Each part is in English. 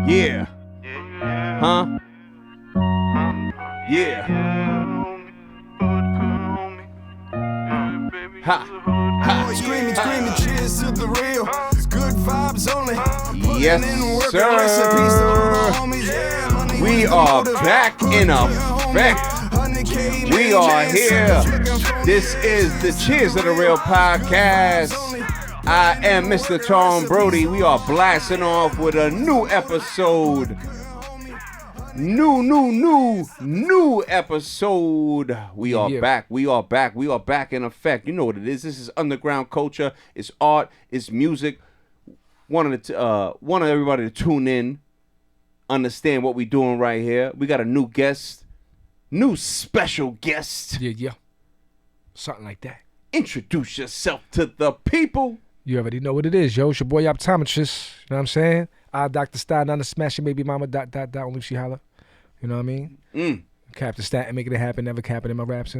Yeah. Huh? Yeah. Ha. Ha. Screaming, cheers to the real. Good vibes only. Yes, sir. We are back in effect. We are here. This is the Cheerz to the Real podcast. I am Mr. Tom Brody. We are blasting off with a new episode. New episode. We are back. We are back in effect. You know what it is. This is underground culture. It's art. It's music. Want everybody to tune in, understand what we're doing right here. We got a new guest, new special guest. Yeah. Something like that. Introduce yourself to the people. You already know what it is, yo. It's your boy Optometri. You know what I'm saying? I, Dr. Stein, on the smash your baby mama, ... only if she holler. You know what I mean? Captain Statin, making it happen, never capping in my raps.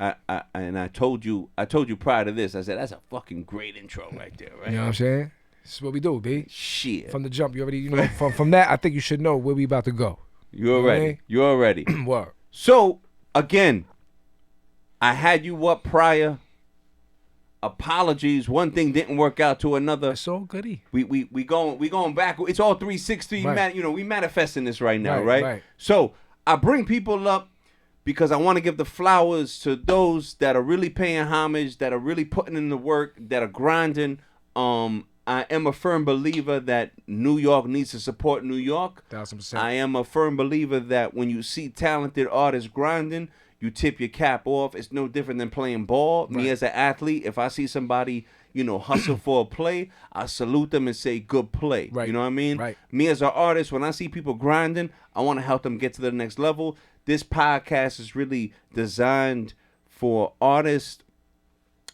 I told you prior to this, I said, that's a fucking great intro right there, right? You know what I'm saying? This is what we do, B. Shit. From the jump, you already, you know, from that, I think you should know where we about to go. You're ready. You're ready. Word. So, again, I had you up prior. Apologies. One thing didn't work out to another. It's all goody. We going back. It's all 360. Right. We manifesting this right now, right? Right. So I bring people up because I want to give the flowers to those that are really paying homage, that are really putting in the work, that are grinding. I am a firm believer that New York needs to support New York. 1000%. I am a firm believer that when you see talented artists grinding, you tip your cap off. It's no different than playing ball. Right. Me as an athlete, if I see somebody, hustle for a play, I salute them and say, good play. Right. You know what I mean? Right. Me as an artist, when I see people grinding, I want to help them get to the next level. This podcast is really designed for artists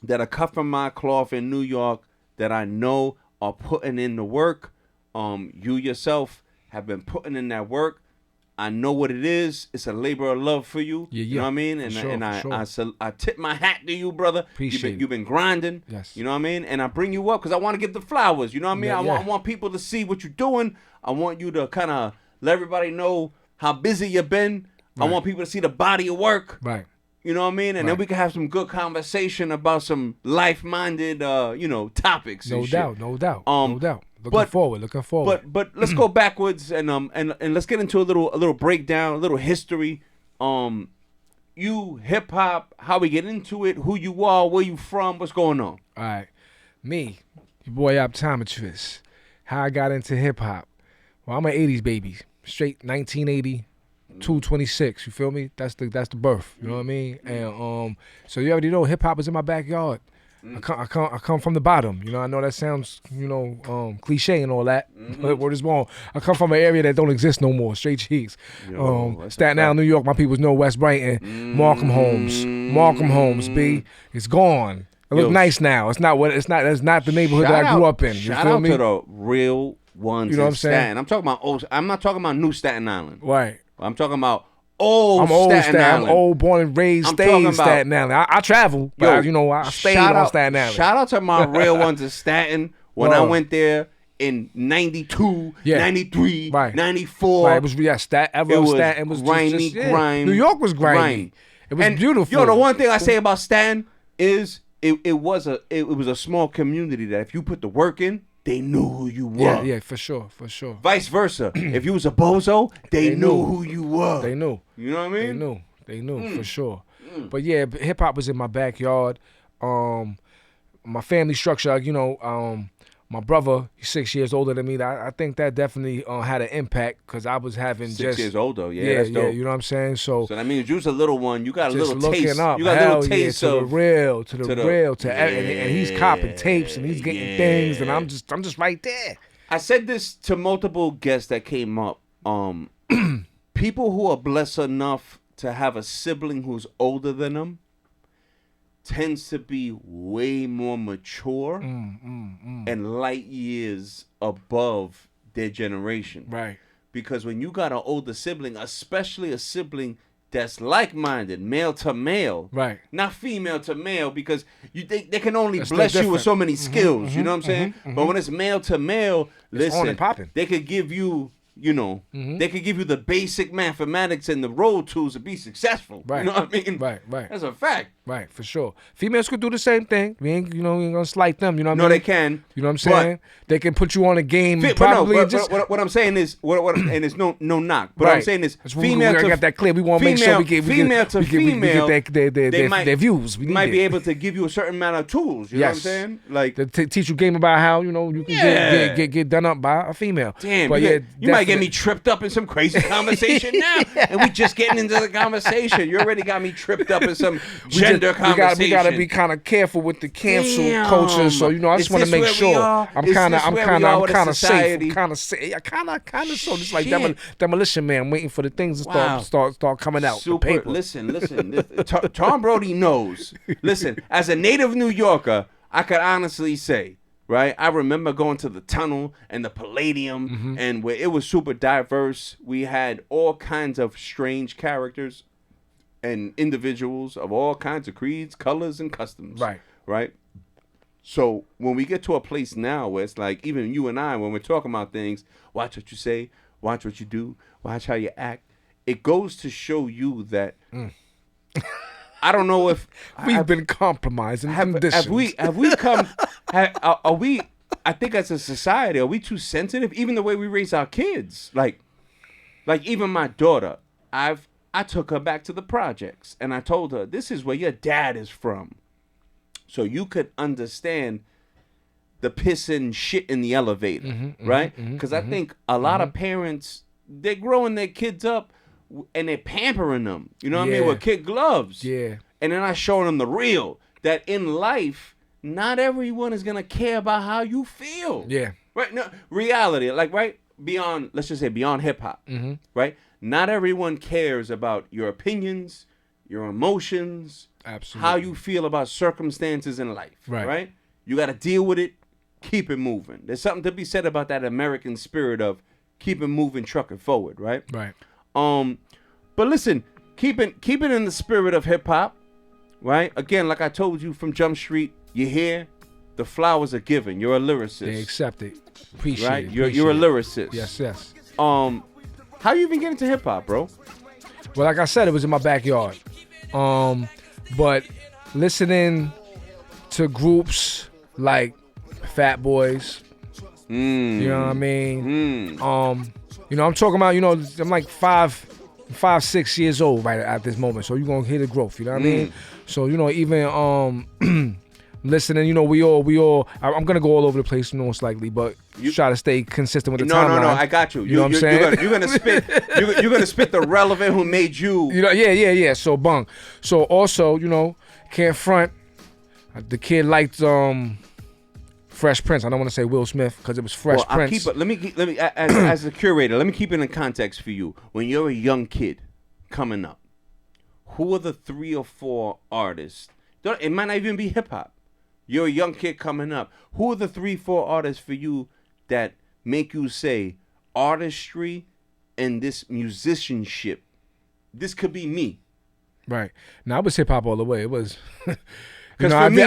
that are cut from my cloth in New York that I know are putting in the work. You yourself have been putting in that work. I know what it is. It's a labor of love for you. Yeah. You know what I mean? And sure. I tip my hat to you, brother. You've been grinding. Yes. You know what I mean? And I bring you up because I want to give the flowers. You know what I mean? Yeah, I want people to see what you're doing. I want you to kind of let everybody know how busy you've been. Right. I want people to see the body of work. Right. You know what I mean? And then we can have some good conversation about some life-minded, topics. No doubt. Looking forward. But let's go backwards and let's get into a little breakdown, a little history. You hip hop, how we get into it, who you are, where you from, what's going on? All right, me, your boy Optometri. How I got into hip hop? Well, I'm an '80s baby, straight 1980. 226, you feel me? That's the birth, you know what I mean? And so you already know hip hop is in my backyard. I come from the bottom, I know that sounds, cliche and all that, but word is born. I come from an area that don't exist no more, straight cheeks. Staten Island, New York, my people know West Brighton, Markham Homes, B. It's gone. It look nice now. That's not the neighborhood that I grew up in. You feel me? Shout out to the real ones in Staten. I'm not talking about new Staten Island. Right. I'm talking about old Staten Island. I'm old, born and raised, stayed in Staten Island. I travel, but I stayed on Staten Island. Shout out to my real ones in Staten. When I went there in 92, 93, 94. Right, it was Staten was grimy, grime. New York was grimy. It was beautiful. The one thing I say about Staten is it was a small community that if you put the work in, they knew who you were. Yeah, for sure. Vice versa. If you was a bozo, they knew who you were. They knew. You know what I mean? They knew for sure. But yeah, hip hop was in my backyard. My family structure, my brother, he's 6 years older than me. I think that definitely had an impact because I was having 6 years older. Yeah, that's dope. You know what I'm saying? So that means you was a little one. You got a little taste. Up. You got a little taste to of the real, and he's copping tapes and he's getting things, and I'm just right there. I said this to multiple guests that came up. People who are blessed enough to have a sibling who's older than them tends to be way more mature and light years above their generation. Right. Because when you got an older sibling, especially a sibling that's like-minded, male to male, right? Not female to male, because they can only bless you with so many skills. You know what I'm saying? But when it's male to male, listen, on and popping. They could give you you know, they could give you the basic mathematics and the road tools to be successful. Right. You know what I mean? Right. That's a fact. Right, for sure. Females could do the same thing. We ain't gonna slight them. You know what I No, mean? they can. You know what I'm saying? They can put you on a game. But Probably no, just. what I'm saying is, and it's no knock. But Right. I'm saying is, That's female we to got that clear. We want to make sure we get female to female. their views. We might need be it. able to give you a certain amount of tools. You know what I'm saying? Like, to teach you game about how you can get done up by a female. damn, but you might get me tripped up in some crazy conversation now, and we just getting into the conversation. You already got me tripped up in some gender conversation. We gotta be kind of careful with the cancel culture. So I just want to make sure I'm kind of safe. I'm kind of safe. I kind of so just like Demolition Man, waiting for the things to start coming out. Super. The paper. Listen. Tom Brody knows. Listen, as a native New Yorker, I could honestly say, right? I remember going to the Tunnel and the Palladium, and where it was super diverse. We had all kinds of strange characters and individuals of all kinds of creeds, colors, and customs. Right. So when we get to a place now where it's like, even you and I, when we're talking about things, watch what you say, watch what you do, watch how you act. It goes to show you that I don't know if we've been compromising conditions. Have we come? Are we? I think as a society, are we too sensitive? Even the way we raise our kids, like even my daughter, I took her back to the projects and I told her, this is where your dad is from, so you could understand the piss and shit in the elevator, right? Because I think a lot of parents, they're growing their kids up and they're pampering them, you know what I mean, with kid gloves. Yeah. And they're not showing them the real, that in life, not everyone is going to care about how you feel. Yeah. Right? No, reality, like, right? Beyond, let's just say beyond hip hop, right? Not everyone cares about your opinions, your emotions, absolutely, how you feel about circumstances in life, right? You got to deal with it, keep it moving. There's something to be said about that American spirit of keep it moving, trucking forward, right? Right. But listen, keep it in the spirit of hip hop, right? Again, like I told you from Jump Street, you're here, the flowers are given. You're a lyricist. They accept it. Appreciate right? it. You're a lyricist. Yes. How you even get into hip hop, bro? Well, like I said, it was in my backyard. But listening to groups like Fat Boys, you know what I mean? I'm talking about, I'm like 5-6 years old right at this moment. So you're going to hear the growth, you know what I mean? So, even listening, we all, I'm going to go all over the place most likely, but you try to stay consistent with the timeline. No, I got you. You know what I'm saying? You're going to spit, you're going to spit the relevant who made you. Yeah. So, bung. So also, can't front. The kid liked, Fresh Prince. I don't want to say Will Smith because it was Fresh Prince. Let me as a curator, let me keep it in context for you. When you're a young kid coming up, who are the 3 or 4 artists? It might not even be hip hop. You're a young kid coming up. Who are the 3-4 artists for you that make you say artistry and this musicianship? This could be me. Right. Now, it was hip hop all the way. It was. Because for me,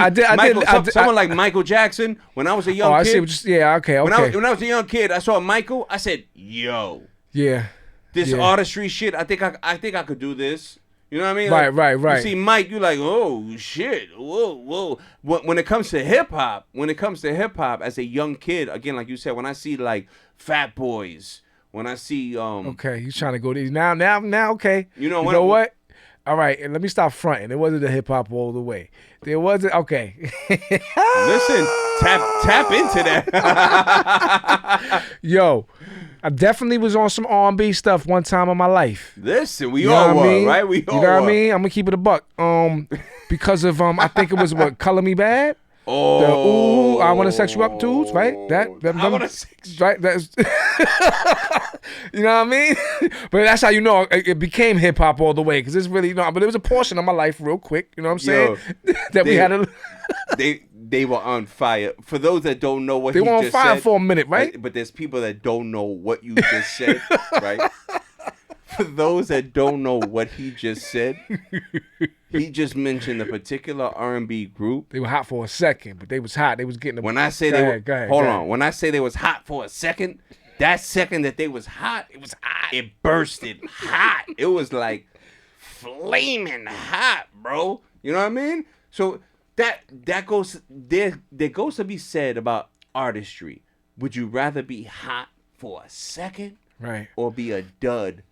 someone like Michael Jackson, when I was a young kid. Okay. When I was a young kid, I saw Michael. I said, "Yo, this artistry shit. I think I could do this." You know what I mean? Right. You see Mike, you like, oh shit, whoa. When it comes to hip hop, as a young kid, again, like you said, when I see like Fat Boys, when I see okay, he's trying to go there now. Okay, you know what? All right, and let me stop fronting. It wasn't the hip hop all the way. There wasn't. Okay. Listen, tap into that. Yo, I definitely was on some R&B stuff one time in my life. Listen, we all were, right? We all were. You know what I mean? I'm gonna keep it a buck. Because of I think it was what Color Me Bad. Oh, I want to sex you up dudes, right? I want to sex, right? That's you know what I mean? But that's how it became hip hop all the way, because it's really but it was a portion of my life, real quick. You know what I'm saying? We had a. They were on fire. For those that don't know what they were on fire for a minute, right? But there's people that don't know what you just said, right? For those that don't know what he just said, he just mentioned a particular R&B group. They were hot for a second, but they was hot. They was getting. When I say When I say they was hot for a second, that second that they was hot, it was hot. It bursted hot. It was like flaming hot, bro. You know what I mean? So that goes there goes to be said about artistry. Would you rather be hot for a second, Right. or be a dud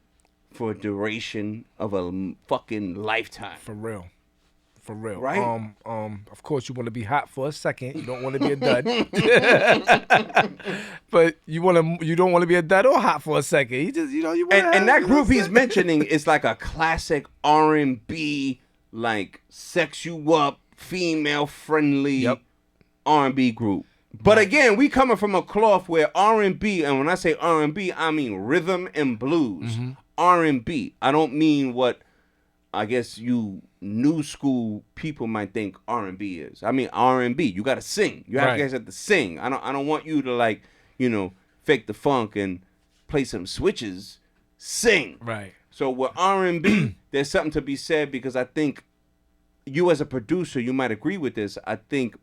for a duration of a fucking lifetime? For real. For real. Right? Of course you want to be hot for a second. You don't want to be a dud. But you don't want to be a dud or hot for a second. You just, you want And that group he's mentioning is like a classic R&B, like sex you up, female friendly Yep. R&B group. But again, we coming from a cloth where R&B, and when I say R&B, I mean rhythm and blues. Mm-hmm. R&B. I don't mean what I guess you new school people might think R&B is. I mean R&B. You got to sing. You Right. guys have to sing. I don't want you to like, fake the funk and play some switches. Sing. Right. So with R&B, there's something to be said, because I think you as a producer, you might agree with this. I think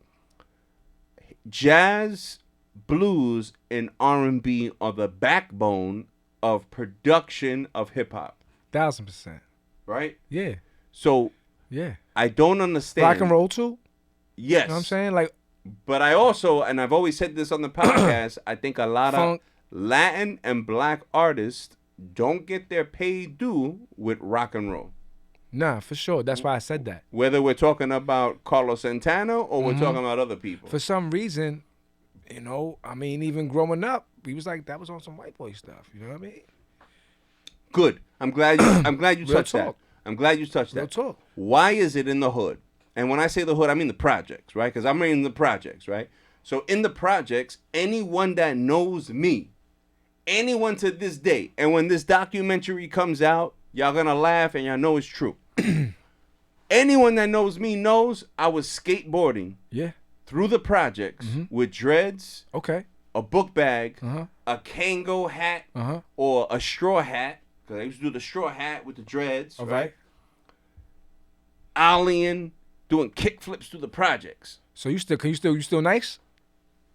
jazz, blues, and R&B are the backbone of production of hip hop, 1000%. right? Yeah. So Yeah. I don't understand. Rock and roll too. Yes. You know what I'm saying? Like But I also, and I've always said this on the podcast, I think a lot Funk. of Latin and black artists don't get their pay due with rock and roll. nah, for sure. That's why I said that. Whether we're talking about Carlos Santana or we're talking about other people. For some reason, I mean, even growing up, we was like, that was on some white boy stuff. You know what I mean? Good. I'm glad you Real touched that. talk. I'm glad you touched Real that. talk. Why is it in the hood? And when I say the hood, I mean the projects, right? Because I'm in the projects, right? So in the projects, anyone that knows me, anyone to this day, and when this documentary comes out, y'all gonna laugh and y'all know it's true. Anyone that knows me knows I was skateboarding Yeah. through the projects with dreads, Okay. a book bag, Uh-huh. a Kango hat, Uh-huh. or a straw hat, because I used to do the straw hat with the dreads, All right? right. Ollieing, doing kick flips through the projects. So you still nice?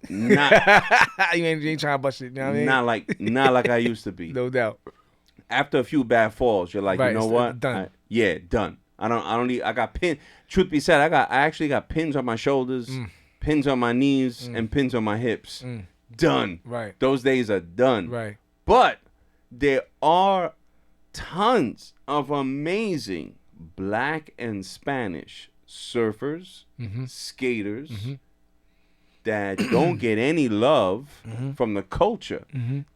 Not, you ain't trying to bust it, you know what I mean? not like I used to be. No doubt. After a few bad falls, you're like, Right, you know it's what? done. Done. I don't need. I got pins. Truth be said, I actually got pins on my shoulders, pins on my knees, and pins on my hips. Done. Right. Those days are done. Right. But there are tons of amazing black and Spanish surfers, skaters that don't get any love from the culture.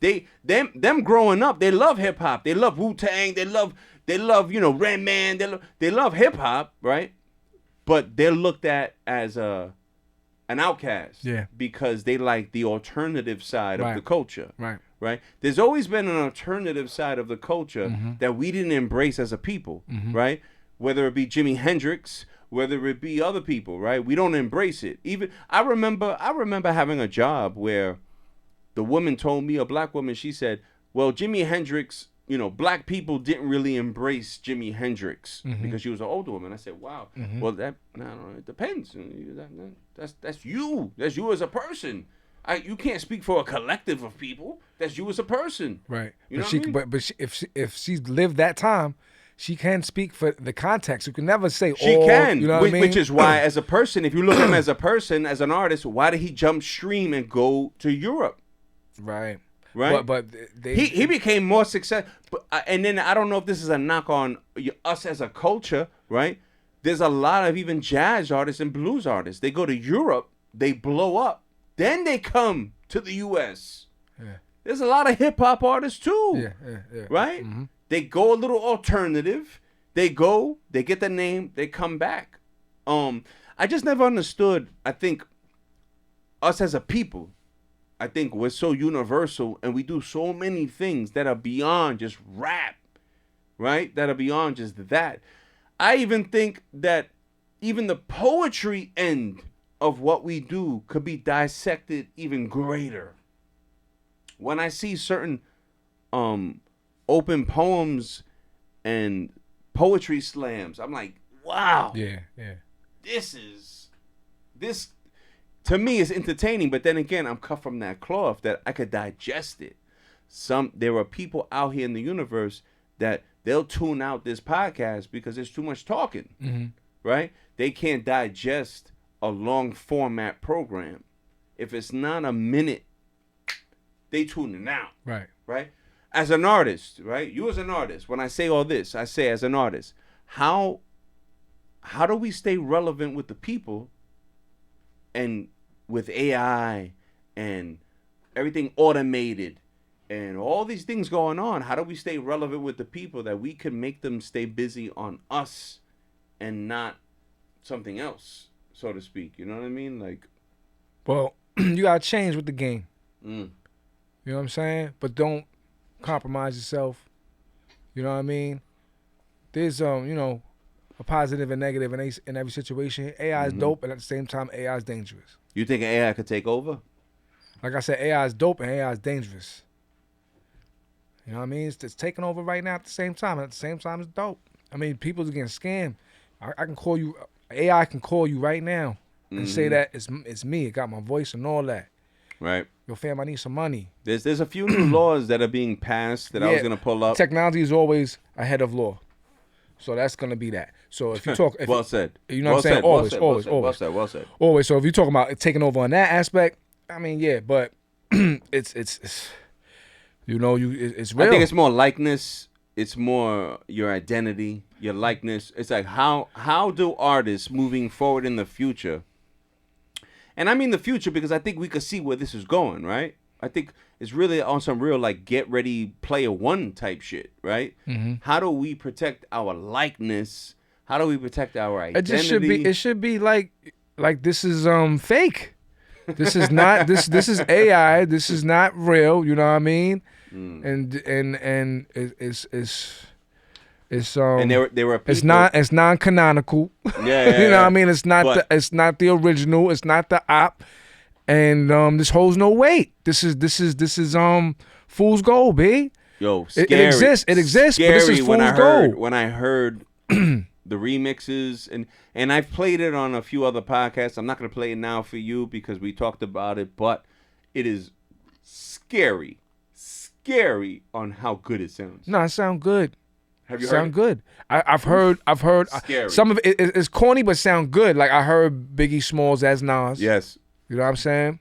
Them growing up, they love hip hop. They love Wu-Tang. They love Redman. They love hip hop, right? But they're looked at as an outcast, Yeah. because they like the alternative side of Right. the culture. Right. Right? There's always been an alternative side of the culture that we didn't embrace as a people, right? Whether it be Jimi Hendrix, whether it be other people, right? We don't embrace it. Even I remember having a job where the woman told me, a black woman, she said, well, Jimi Hendrix, black people didn't really embrace Jimi Hendrix, because she was an older woman. I said, wow. Well, it depends. That's you. That's you as a person. You can't speak for a collective of people. That's you as a person. Right. You know but what I mean? but if she's lived that time, she can speak for the context. You can never say She all, can, you know what I mean? which is why, as a person, if you look at him as a person, as an artist, why did he jump stream and go to Europe? Right. Right. But they He became more successful. And then I don't know if this is a knock on us as a culture, right? There's a lot of even jazz artists and blues artists. They go to Europe, they blow up, then they come to the U.S. Yeah. There's a lot of hip hop artists too, yeah. right? They go a little alternative. They get the name, they come back. I just never understood. I think us as a people, I think we're so universal and we do so many things that are beyond just rap, right? That are beyond just that. I even think that even the poetry end of what we do could be dissected even greater. When I see certain open poems and poetry slams, I'm like, wow. Yeah. This to me is entertaining, but then again, I'm cut from that cloth that I could digest it. there are people out here in the universe that they'll tune out this podcast because there's too much talking, right? They can't digest a long format program. If it's not a minute, they tune it out. Right? As an artist, right? You as an artist, when I say all this, I say as an artist, how do we stay relevant with the people and with AI and everything automated and all these things going on? How do we stay relevant with the people that we can make them stay busy on us and not something else, so to speak? You know what I mean? Like, well, you gotta change with the game. mm. You know what I'm saying? But don't compromise yourself. You know what I mean? There's a positive and negative in every situation. AI is dope, and at the same time, AI is dangerous. You think AI could take over? Like I said, AI is dope and AI is dangerous. You know what I mean? It's taking over right now at the same time. And at the same time, it's dope. I mean, people are getting scammed. I can call you, AI can call you right now and say that it's me. It got my voice and all that. Right. Yo, fam, I need some money. There's a few new laws that are being passed that I was going to pull up. Technology is always ahead of law. So that's going to be that. So if you talk... well said. You know what I'm saying? Always. Well said. Always. So if you're talking about taking over on that aspect, I mean, yeah, but it's you know, it's real. I think it's more likeness. It's more your identity, your likeness. It's like how do artists moving forward in the future, and I mean the future because I think we could see where this is going, right? I think it's really on some real like Get Ready Player One type shit, right? How do we protect our likeness? How do we protect our identity? It should be like this is fake. This is not this is AI. This is not real. You know what I mean? And it's and there were people, it's non-canonical. Yeah. You know what I mean? It's not the original. It's not the op. And this holds no weight. This is fool's gold, B. Yo, scary. It exists, Scary but this is fool's gold. When I heard the remixes and I've played it on a few other podcasts. I'm not gonna play it now for you because we talked about it, but it is scary on how good it sounds. No, it sound good. Have you sound heard? Good? I've heard. Scary. Some of it's corny, but sound good. Like I heard Biggie Smalls as Nas. Yes. You know what I'm saying?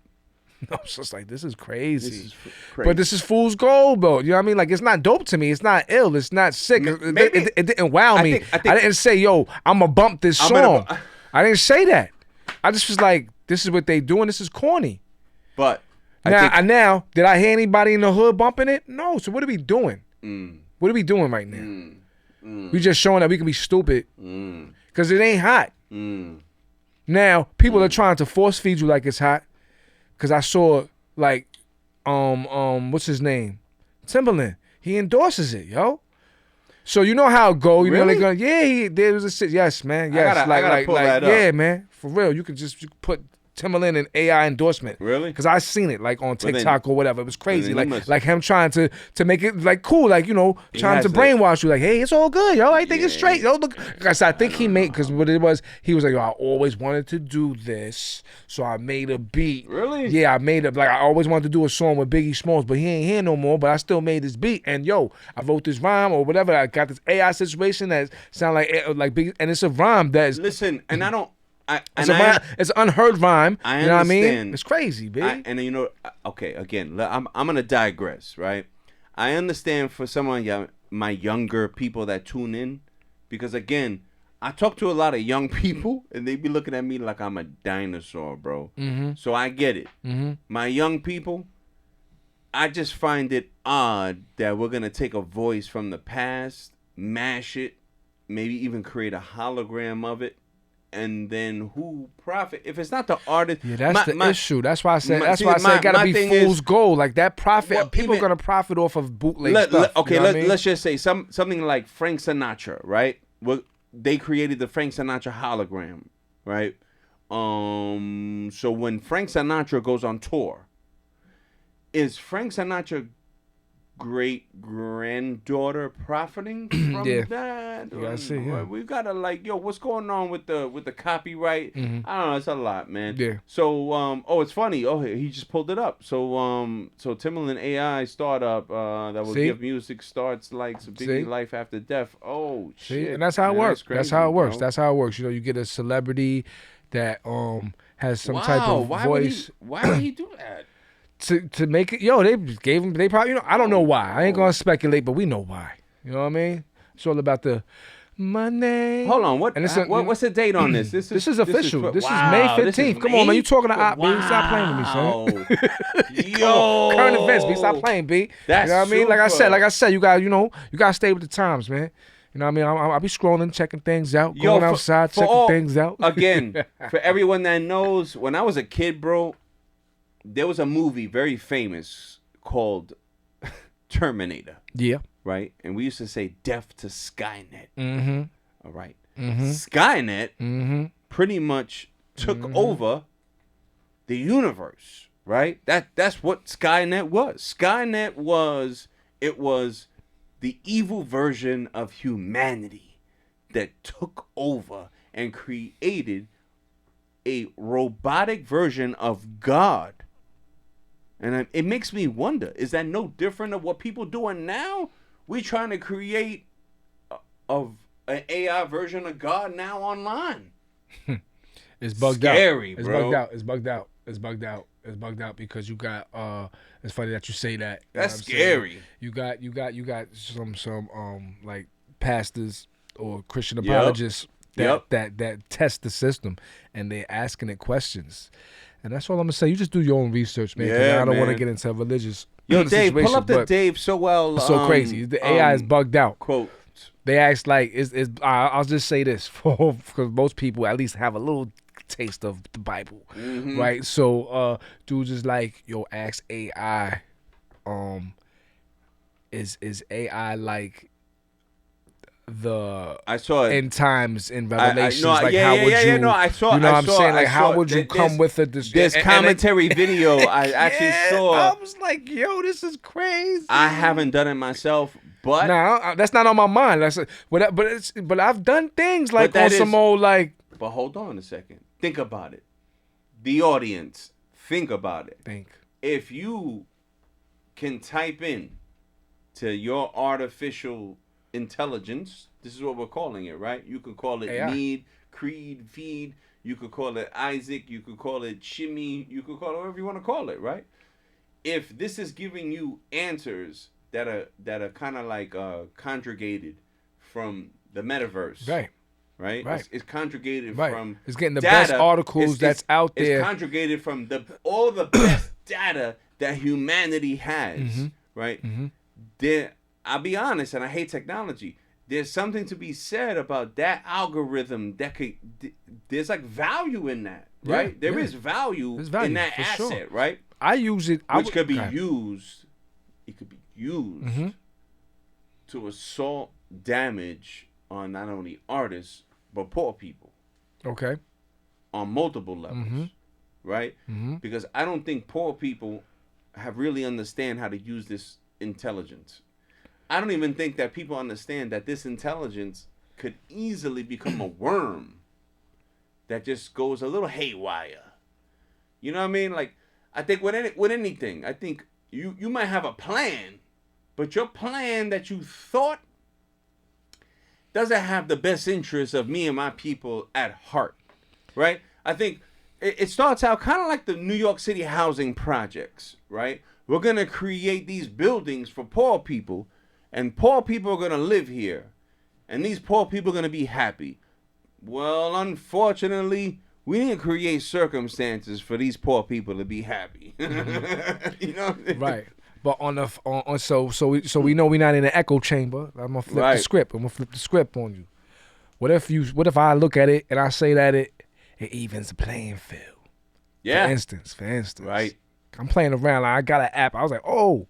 I was just like, this is crazy. This is crazy. But this is fool's gold, though. You know what I mean? Like, it's not dope to me. It's not ill. It's not sick. It didn't wow me. I didn't say, yo, I'm going to bump this song. I didn't say that. I just was like, this is what they doing. This is corny. But now, did I hear anybody in the hood bumping it? No. So what are we doing? What are we doing right now? We just showing that we can be stupid because it ain't hot. Now, people are trying to force feed you like it's hot. Cause I saw like, what's his name? Timberland. He endorses it, yo. So you know how it go. You know they're gonna, there was a yes, man. Yes, I gotta pull that up. Yeah, man. For real. You can put Timberland and AI endorsement. Really? Because I seen it like on TikTok or whatever. It was crazy. Like him trying to make it like cool, like, you know, trying to brainwash you. Like, hey, it's all good, yo. I think it's straight. Yo, look. I think he made, because what it was, he was like, yo, I always wanted to do this, so I made a beat. Really? Yeah, I made it. Like, I always wanted to do a song with Biggie Smalls, but he ain't here no more, but I still made this beat. And yo, I wrote this rhyme or whatever. I got this AI situation that sound like Biggie, and it's a rhyme that's... Listen, and I don't... It's an unheard rhyme. I you know what I mean? understand. It's crazy, baby. And you know, okay, again, I'm gonna digress, right? I understand for some of my younger people that tune in, because again, I talk to a lot of young people, and they be looking at me like I'm a dinosaur, bro. So I get it. My young people, I just find it odd that we're gonna take a voice from the past, mash it, maybe even create a hologram of it. And then who profit if it's not the artist? Yeah, that's the issue. That's why I said. That's why I said it gotta be fool's gold. Like that profit, well, people are gonna profit off of bootleg stuff. Okay, you know let's just say something like Frank Sinatra, right? Well, they created the Frank Sinatra hologram, right? So when Frank Sinatra goes on tour, is Frank Sinatra great granddaughter profiting from Yeah. that. You gotta see, yeah. We've gotta like, yo, what's going on with the copyright? I don't know, it's a lot, man. Yeah. So it's funny. Oh, he just pulled it up. So Timbaland AI startup that will See? give music starts likes a Biggie See? life after death. Oh See, shit. and that's how it man, works. That's how it crazy, works. bro. That's how it works. You know, you get a celebrity that has some type of voice Why would he do that? to make it. Yo, they gave him. They probably. You know, I don't know why. I ain't gonna speculate, but we know why. You know what I mean? It's all about the money. Hold on, And it's what's the date on this? This is official. This is wow, May this is 15th. Come on, man. You talking to May? Op, B? Stop playing with me, son. Yo, Current events, B. Stop playing, B. That's you know what I mean? super. Like I said, you gotta stay with the times, man. You know what I mean? I'll be scrolling, checking things out, going outside, checking things out. Again, for everyone that knows, when I was a kid, bro, there was a movie very famous called Terminator, Yeah. right? And we used to say death to Skynet. Mm-hmm. All right. Mm-hmm. Skynet Mm-hmm. pretty much took over the universe, right? That's what Skynet was. Skynet was the evil version of humanity that took over and created a robotic version of God. And it makes me wonder, is that no different of what people doing now? We trying to create an AI version of God now online. It's bugged Scary, out. It's bro. bugged out. It's bugged out. It's bugged out. It's bugged out because you got it's funny that you say that. You That's know what I'm saying? scary. You got some like pastors or Christian Yep. apologists Yep. that test the system and they asking it questions. And that's all I'm gonna say. You just do your own research, man. 'Cause Yeah, I don't want to man. get into religious. Yo, Dave, pull situation, up the but Dave so well. it's so crazy. The AI is bugged out. Quote. They asked like, I'll just say this because most people at least have a little taste of the Bible, right? So, dudes is like, yo, ask AI, is AI like the I saw it. end times in I Revelations? no, like, yeah, how yeah, would yeah, you? yeah, no, I saw. You know I what I'm saw, saying? Like, I how saw. would you come with a This and- and- commentary video I actually Yeah, saw. I was like, yo, this is crazy. I haven't done it myself, but Nah, that's not on my mind. But I've done things like that on some is- old like. But hold on a second. Think about it. The audience, think about it. Think. If you can type in to your artificial intelligence, this is what we're calling it, right? You could call it AI. need, creed, feed. You could call it Isaac. You could call it shimmy. You could call it whatever you want to call it, right? If this is giving you answers that are kind of like conjugated from the metaverse, Right. right? Right. It's conjugated Right. from It's getting the data. best articles It's- that's out It's there. conjugated from all the best data that humanity has, Mm-hmm. right? There, I'll be honest, and I hate technology. There's something to be said about that algorithm that there's like value in that, right? Yeah, There yeah. is value, There's value, in that for asset, sure. right? I use it. Which could be okay. used. It could be used to assault damage on not only artists but poor people Okay. on multiple levels, right? Because I don't think poor people have really understand how to use this intelligence. I don't even think that people understand that this intelligence could easily become a worm that just goes a little haywire. You know what I mean? Like, I think with anything, I think you might have a plan, but your plan that you thought doesn't have the best interest of me and my people at heart, right? I think it starts out kind of like the New York City housing projects, right? We're going to create these buildings for poor people, and poor people are going to live here, and these poor people are going to be happy. Well, unfortunately, we didn't create circumstances for these poor people to be happy. You know? Right. But so we know we're not in an echo chamber. I'm gonna flip the script. I'm gonna flip the script on you. What if I look at it and I say that it evens the playing field? Yeah. For instance. Right. I'm playing around. Like, I got an app. I was like, oh.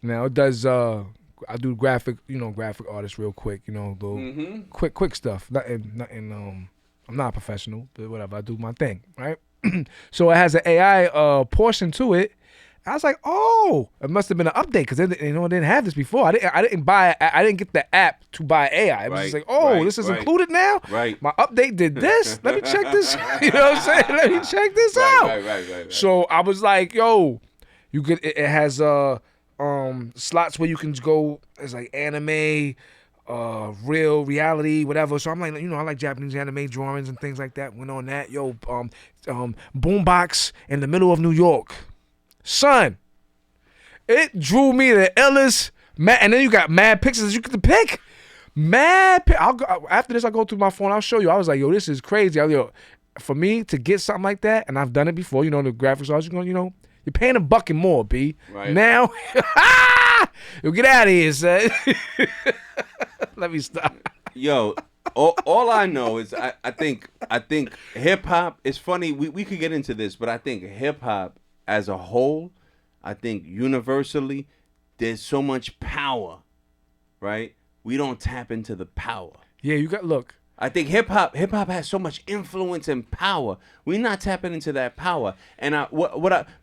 Now it does. I do graphic artist real quick. You know, the quick stuff. Nothing. I'm not a professional, but whatever. I do my thing, right? So it has an AI portion to it. I was like, oh, it must have been an update because it didn't have this before. I didn't get the app to buy AI. It was just like, oh, this is included now. Right. My update did this. Let me check this. You know what I'm saying? Let me check this out. Right. So I was like, yo, you could. It has slots where you can go. It's like anime, real reality, whatever. So I'm like, I like Japanese anime drawings and things like that. Went on that. Yo, boombox in the middle of New York. Son, it drew me the illest, and then you got mad pictures you get to pick. After this, I'll go through my phone. I'll show you. I was like, yo, this is crazy. For me to get something like that, and I've done it before. The graphics artist, you're paying $1 and more, B. Right. Now, yo, get out of here, son. Let me stop. Yo, all I know is I think hip hop is funny. We could get into this, but I think hip hop as a whole, I think universally, there's so much power, right? We don't tap into the power. Yeah, look. I think hip hop has so much influence and power. We're not tapping into that power. And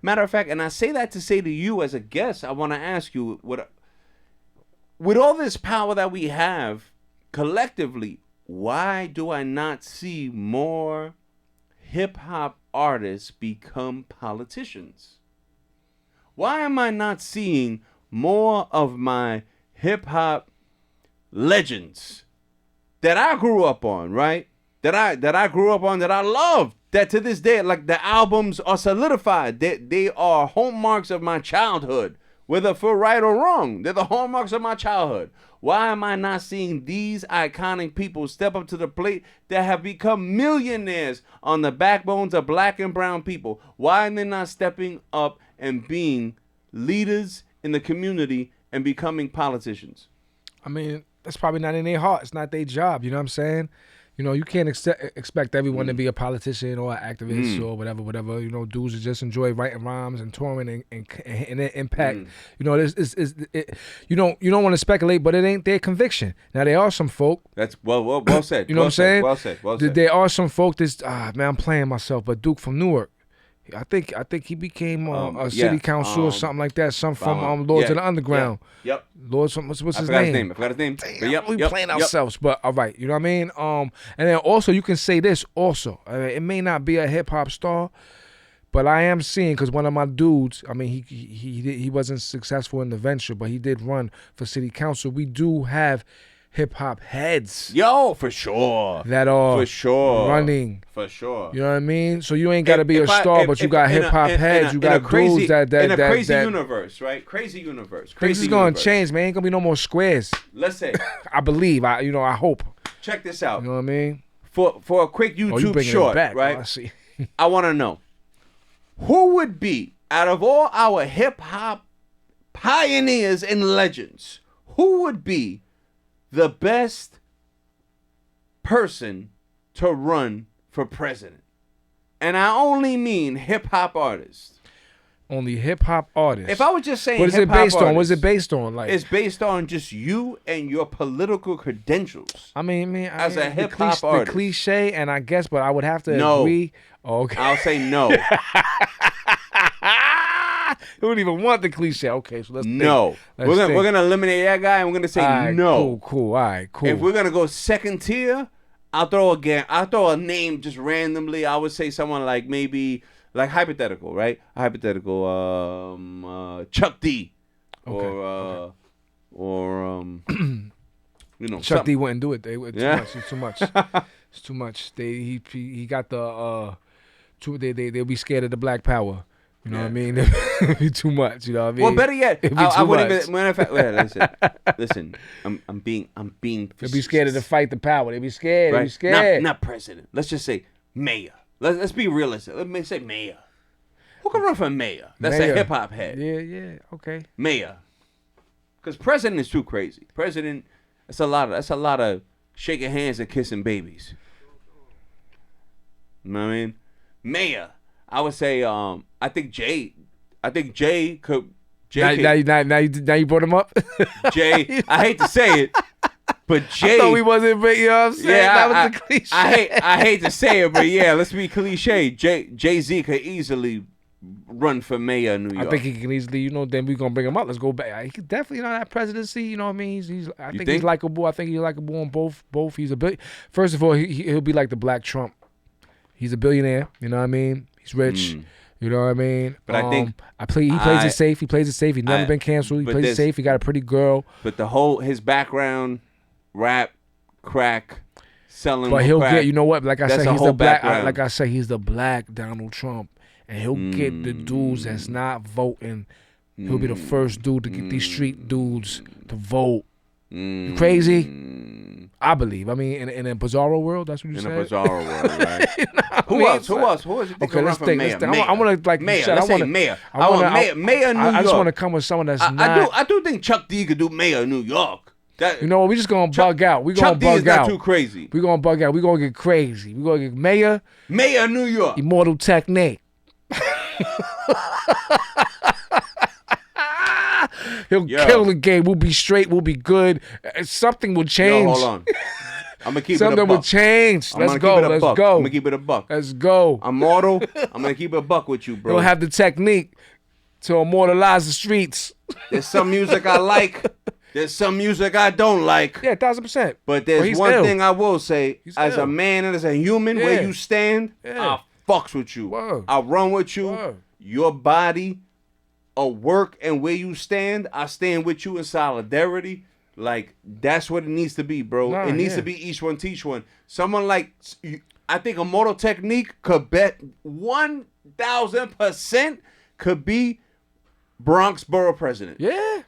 matter of fact, and I say that to say to you as a guest, I want to ask you, with all this power that we have collectively, why do I not see more hip hop artists become politicians? Why am I not seeing more of my hip hop legends that I grew up on, right? That I grew up on, that I love, that to this day, like the albums are solidified. They are hallmarks of my childhood, whether for right or wrong. They're the hallmarks of my childhood. Why am I not seeing these iconic people step up to the plate that have become millionaires on the backbones of black and brown people? Why are they not stepping up and being leaders in the community and becoming politicians? I mean, that's probably not in their heart. It's not their job. You know what I'm saying? You can't expect everyone to be a politician or an activist or whatever. Dudes that just enjoy writing rhymes and touring and impact. You don't want to speculate, but it ain't their conviction. Now there are some folk. That's well said. You know what I'm saying? Well said. There are some folk that's I'm playing myself, but Duke from Newark. I think he became a city council or something like that. Some from Lords of the Underground. Yep. Lords from what's his I name? forgot his name. Damn, we playing ourselves, but all right, you know what I mean. And then also you can say this also. I mean, it may not be a hip hop star, but I am seeing because one of my dudes. I mean, he wasn't successful in the venture, but he did run for city council. We do have hip hop heads. Yo, for sure. That are for sure running. For sure. You know what I mean? So you ain't got to be a star, but you got hip hop heads. You got dudes that in a crazy universe, right? Crazy universe. Things is gonna change, man. Ain't gonna be no more squares. Let's say. I believe. I hope. Check this out. You know what I mean? For a quick YouTube short, right? I see. I want to know who would be out of all our hip hop pioneers and legends, who would be the best person to run for president? And I only mean hip hop artists. Only hip hop artists. If I was just saying, what is it based on? What is it based on? Like, it's based on just you and your political credentials. I mean, as a hip hop artist, the cliche, and I guess, but I would have to agree. Oh, okay, I'll say no. Who would even want the cliche? Okay, so let's no. Think. We're gonna eliminate that guy, and we're gonna say no. Cool. All right, cool. If we're gonna go second tier, I'll throw a name just randomly. I would say someone like maybe like hypothetical, right? Chuck D. Or Chuck D wouldn't do it. It's too much. It's too much. He got the they'll be scared of the Black Power. You know what I mean? It'd be too much. You know what I mean? Well, better yet, I wouldn't even. Matter of fact, listen. I'm being. They'll be scared of the fight the power. They be scared. Right? They be scared. Not president. Let's just say mayor. Let's be realistic. Let me say mayor. Who can run for mayor? That's a hip hop head. Yeah. Okay. Mayor. Because president is too crazy. President. That's a lot of shaking hands and kissing babies. You know what I mean? Mayor. I would say, I think Jay could. Now you brought him up. Jay, I hate to say it, but Jay. I thought we wasn't, but you know what I'm saying? Yeah, that was the cliche. I hate to say it, but yeah, let's be cliche. Jay-Z could easily run for mayor of New York? I think he can easily, then we're going to bring him up. Let's go back. He could definitely, that presidency, you know what I mean? I think he's likable. I think he's likable on both. He's first of all, he'll be like the Black Trump. He's a billionaire, you know what I mean? He's rich. You know what I mean? But I think he plays it safe. He plays it safe. He's never been canceled. He plays it safe. He got a pretty girl. But his background, rap, crack, selling. But he'll crack, get, you know what? Like I said, he's the black. background. Like I said, he's the Black Donald Trump, and he'll get the dudes that's not voting. He'll be the first dude to get these street dudes to vote. You crazy? I believe. I mean, in a bizarro world, that's what you said. In a bizarro world, right? Who else? Who else you think let's think. mayor? I want to mayor. Let's say mayor. I want mayor of New York. I just want to come with someone that's not. I do think Chuck D could do mayor of New York. You know what? We just gonna bug out. We gonna Chuck D bug is not out. too crazy. We gonna bug out. We gonna get crazy. We gonna get mayor of New York. Immortal Technique. He'll kill the game. We'll be straight. We'll be good. Something will change. Hold on. I'm gonna keep Something it a buck. will change. Let's go. I'm gonna keep it a buck. Let's go. Immortal. I'm gonna keep it a buck with you, bro. He'll have the technique to immortalize the streets. There's some music I like. There's some music I don't like. Yeah, 1,000%. But there's one thing I will say. As a man and as a human, where you stand, I fucks with you. I run with you. Your body, work, and where you stand, I stand with you in solidarity. Like, that's what it needs to be, bro. It needs to be each one teach one. Someone like, I think Immortal Technique could bet 1,000% could be Bronx Borough President. Yeah.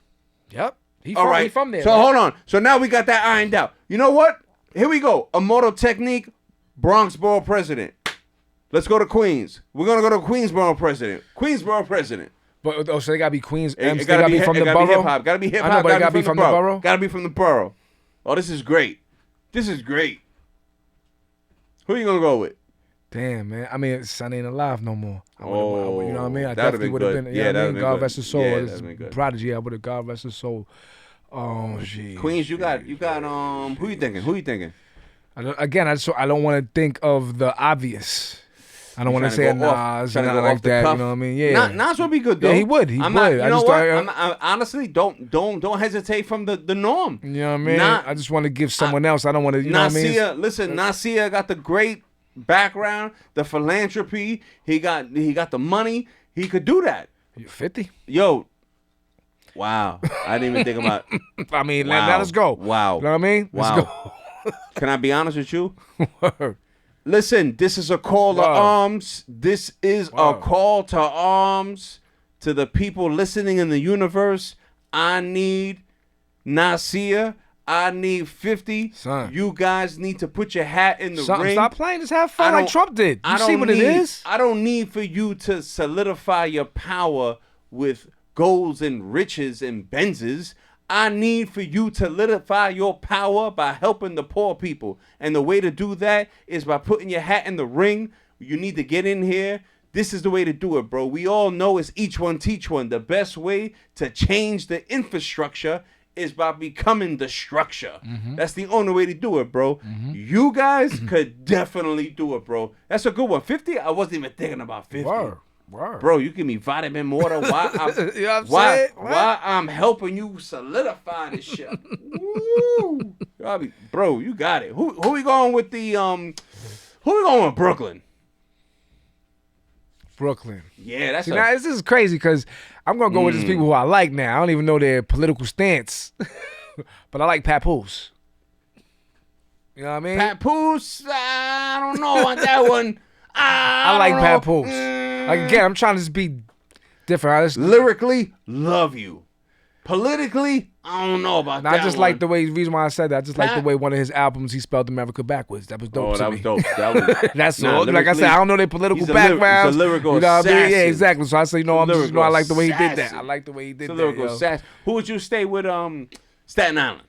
Yep. He from there. So hold on. So now we got that ironed out. You know what? Here we go. Immortal Technique, Bronx Borough President. Let's go to Queens. We're gonna go to Queensboro President. Queensboro President. But so they gotta be Queens. It gotta be from the borough. Hip-hop. Gotta be hip hop. But gotta be from the borough. Gotta be from the borough. Oh, this is great. This is great. Who you gonna go with? Damn, man. I mean, Son ain't alive no more. You know what I mean? I that'd definitely would have been. Yeah, that'd been God good. rest his soul. Yeah, that'd been good. Prodigy. I would have. God rest his soul. Oh, geez. Queens, you got. Who you thinking? I don't want to think of the obvious. I don't want to say Nas and not like that. You know what I mean? Yeah. Nas would be good though. Yeah, he would. You know what? I honestly don't hesitate from the norm. You know what I mean? I just want to give someone else. I don't want to. You know what I mean? Listen, Nasir got the great background, the philanthropy. He got the money. He could do that. You're 50. Yo. Wow. I didn't even think about. I mean, now let's go. Wow. You know what I mean? Wow. Let's go. Can I be honest with you? Listen, this is a call to arms. This is a call to arms to the people listening in the universe. I need Nasir. I need 50. Son. You guys need to put your hat in the ring. Stop playing. Just have fun like Trump did. You see what it is? I don't need for you to solidify your power with golds and riches and Benzes. I need for you to solidify your power by helping the poor people. And the way to do that is by putting your hat in the ring. You need to get in here. This is the way to do it, bro. We all know it's each one teach one. The best way to change the infrastructure is by becoming the structure. Mm-hmm. That's the only way to do it, bro. Mm-hmm. You guys could definitely do it, bro. That's a good one. 50? I wasn't even thinking about 50. Word. Bro, you give me vitamin water while I'm, you know what while I'm helping you solidify this shit. Woo! Bro, you got it. Who we going with the who we going with Brooklyn? Yeah, that's now this is crazy because I'm gonna go with these people who I like now. I don't even know their political stance, but I like Papoose. You know what I mean? Papoose, I don't know on that one. I like Papoose. Like, again, I'm trying to just be different. Lyrically, love you. Politically, I don't know about that. I just like the way. The reason why I said that, I just like the way one of his albums he spelled America backwards. That was dope. Oh, that was dope. That was. That's all. Like I said, I don't know their political backgrounds. He's a lyrical you know what assassin. I mean? Yeah, exactly. So I say, I like the way he did that. I like the way he did that. Lyrical assassin. Who would you stay with? Staten Island.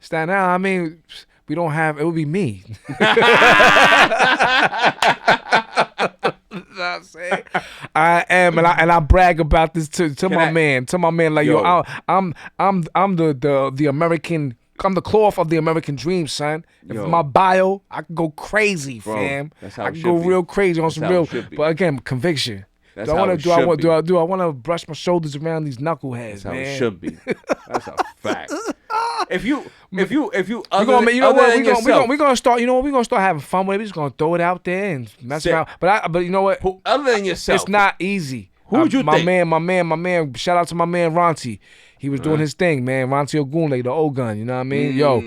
Staten Island. I mean, we don't have. It would be me. You know what I'm saying? I am, and I brag about this to my man. Like, yo, I'm the American. I'm the cloth of the American dream, son. If my bio, I can go crazy, fam. That's how I can go real crazy on some real. But again, conviction. That's how it should be. Do I want to brush my shoulders around these knuckleheads? That's how man. it should be. That's a fact. If you, We're gonna start. You know what? We're gonna start having fun with it. We're just gonna throw it out there and mess around. But you know what? Other than yourself, it's not easy. Who would you think? My man. Shout out to my man Ronti. He was doing his thing, man. Ronti Ogunle, the old gun. You know what I mean? Yo,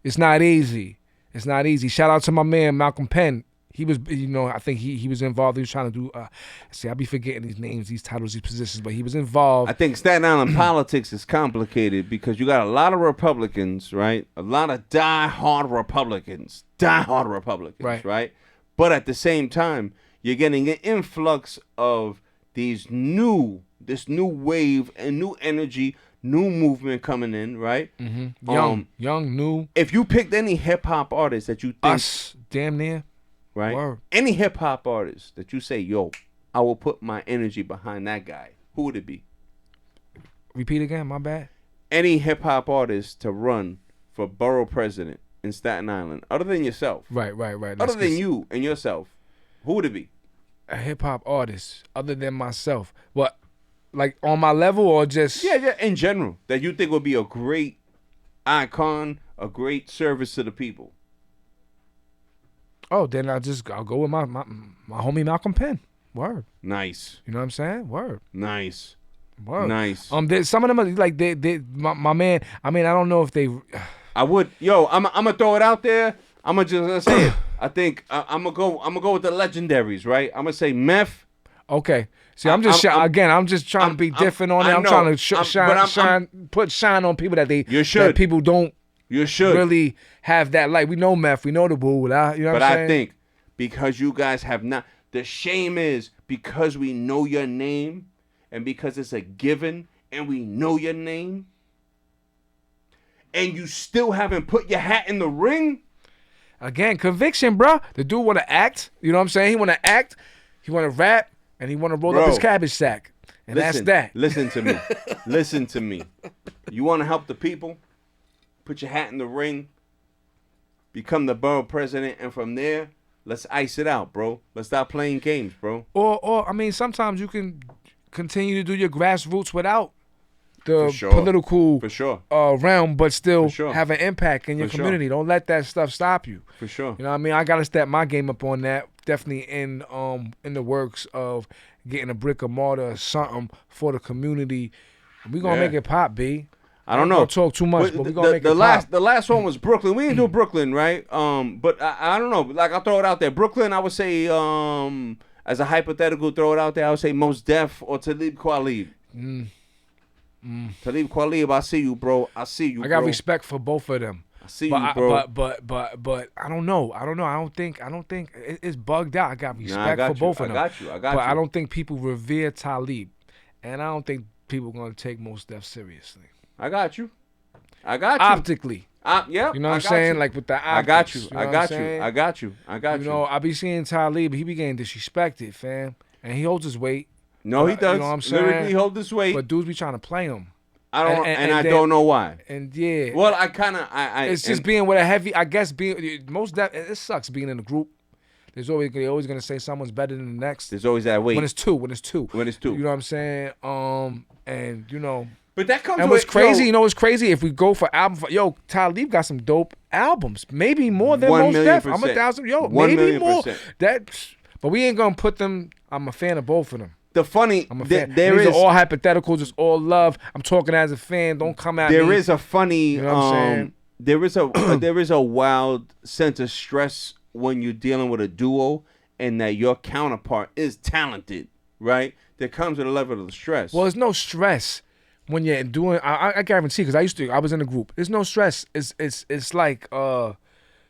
it's not easy. It's not easy. Shout out to my man Malcolm Penn. He was, I think he was involved. He was trying to do. I be forgetting these names, these titles, these positions, but he was involved. I think Staten Island politics is complicated because you got a lot of Republicans, right? A lot of die-hard Republicans, right? But at the same time, you're getting an influx of this new wave and new energy, new movement coming in, right? Mm-hmm. Young, new. If you picked any hip hop artist that you think, us, damn near. Right? Word. Any hip hop artist that you say, yo, I will put my energy behind that guy, who would it be? Repeat again, my bad. Any hip hop artist to run for borough president in Staten Island, other than yourself. Right. Other than you and yourself, who would it be? A hip hop artist, other than myself. What? Like on my level or just? Yeah, in general, that you think would be a great icon, a great service to the people. Oh, then I'll go with my homie Malcolm Penn. Word. Nice. You know what I'm saying? Word. Nice. Word. Nice. Some of them are like my man. I mean, I don't know if they. I would. Yo, I'm gonna throw it out there. I'm gonna say it. I think I'm gonna go with the legendaries, right? I'm gonna say Meth. Okay. See, I'm just trying to be different on it. I'm trying to put shine on people that that people don't. You should really have that light. We know Meth. We know the boo. You know what I'm saying? I think because you guys have not. The shame is because we know your name and because it's a given and we know your name and you still haven't put your hat in the ring. Again, conviction, bro. The dude want to act. You know what I'm saying? He want to act. He want to rap. And he want to roll up his cabbage sack. And that's that. Listen to me. Listen to me. You want to help the people? Put your hat in the ring. Become the borough president. And from there, let's ice it out, bro. Let's stop playing games, bro. Or I mean, sometimes you can continue to do your grassroots without the political realm, but still have an impact in your community. Don't let that stuff stop you. For sure. You know what I mean? I got to step my game up on that. Definitely in the works of getting a brick or mortar or something for the community. We gonna make it pop, B. I don't know. Don't talk too much, but we gonna make it pop. The last one was Brooklyn. We didn't do Brooklyn, right? But I don't know. Like I'll throw it out there. Brooklyn, I would say as a hypothetical, throw it out there. I would say Mos Def or Talib Kweli. Talib Kweli, I see you, bro. I see you. I got respect for both of them. I see you, bro. But I don't know. I don't think it's bugged out. I got respect for both of them. I got you. But I don't think people revere Talib, and I don't think people are gonna take Mos Def seriously. I got you. Optically. Yeah. You know what I'm saying? Like with the optics. I got you. You know I got you. You know, I be seeing Talib, he be getting disrespected, fam, and he holds his weight. No, he does. You know what I'm saying? Lyrically hold this weight. But dudes be trying to play him. I don't, and I don't know why. And yeah. Well, it's just being with a heavy. I guess most that it sucks being in a group. They're always gonna say someone's better than the next. There's always that weight. When it's two. You know what I'm saying? And you know. But that comes. And what's crazy? You know what's crazy? If we go for album, Talib got some dope albums. Maybe more than Mos Def. I'm 1,000. Maybe more. But we ain't gonna put them. I'm a fan of both of them. The funny, I'm a fan. These are all hypotheticals. It's all love. I'm talking as a fan. Don't come at me. There is a funny. You know what I'm saying? There is a wild sense of stress when you're dealing with a duo, and that your counterpart is talented. Right? There comes with a level of stress. Well, there's no stress when you're doing. I guarantee, because I was in a group. There's no stress. It's like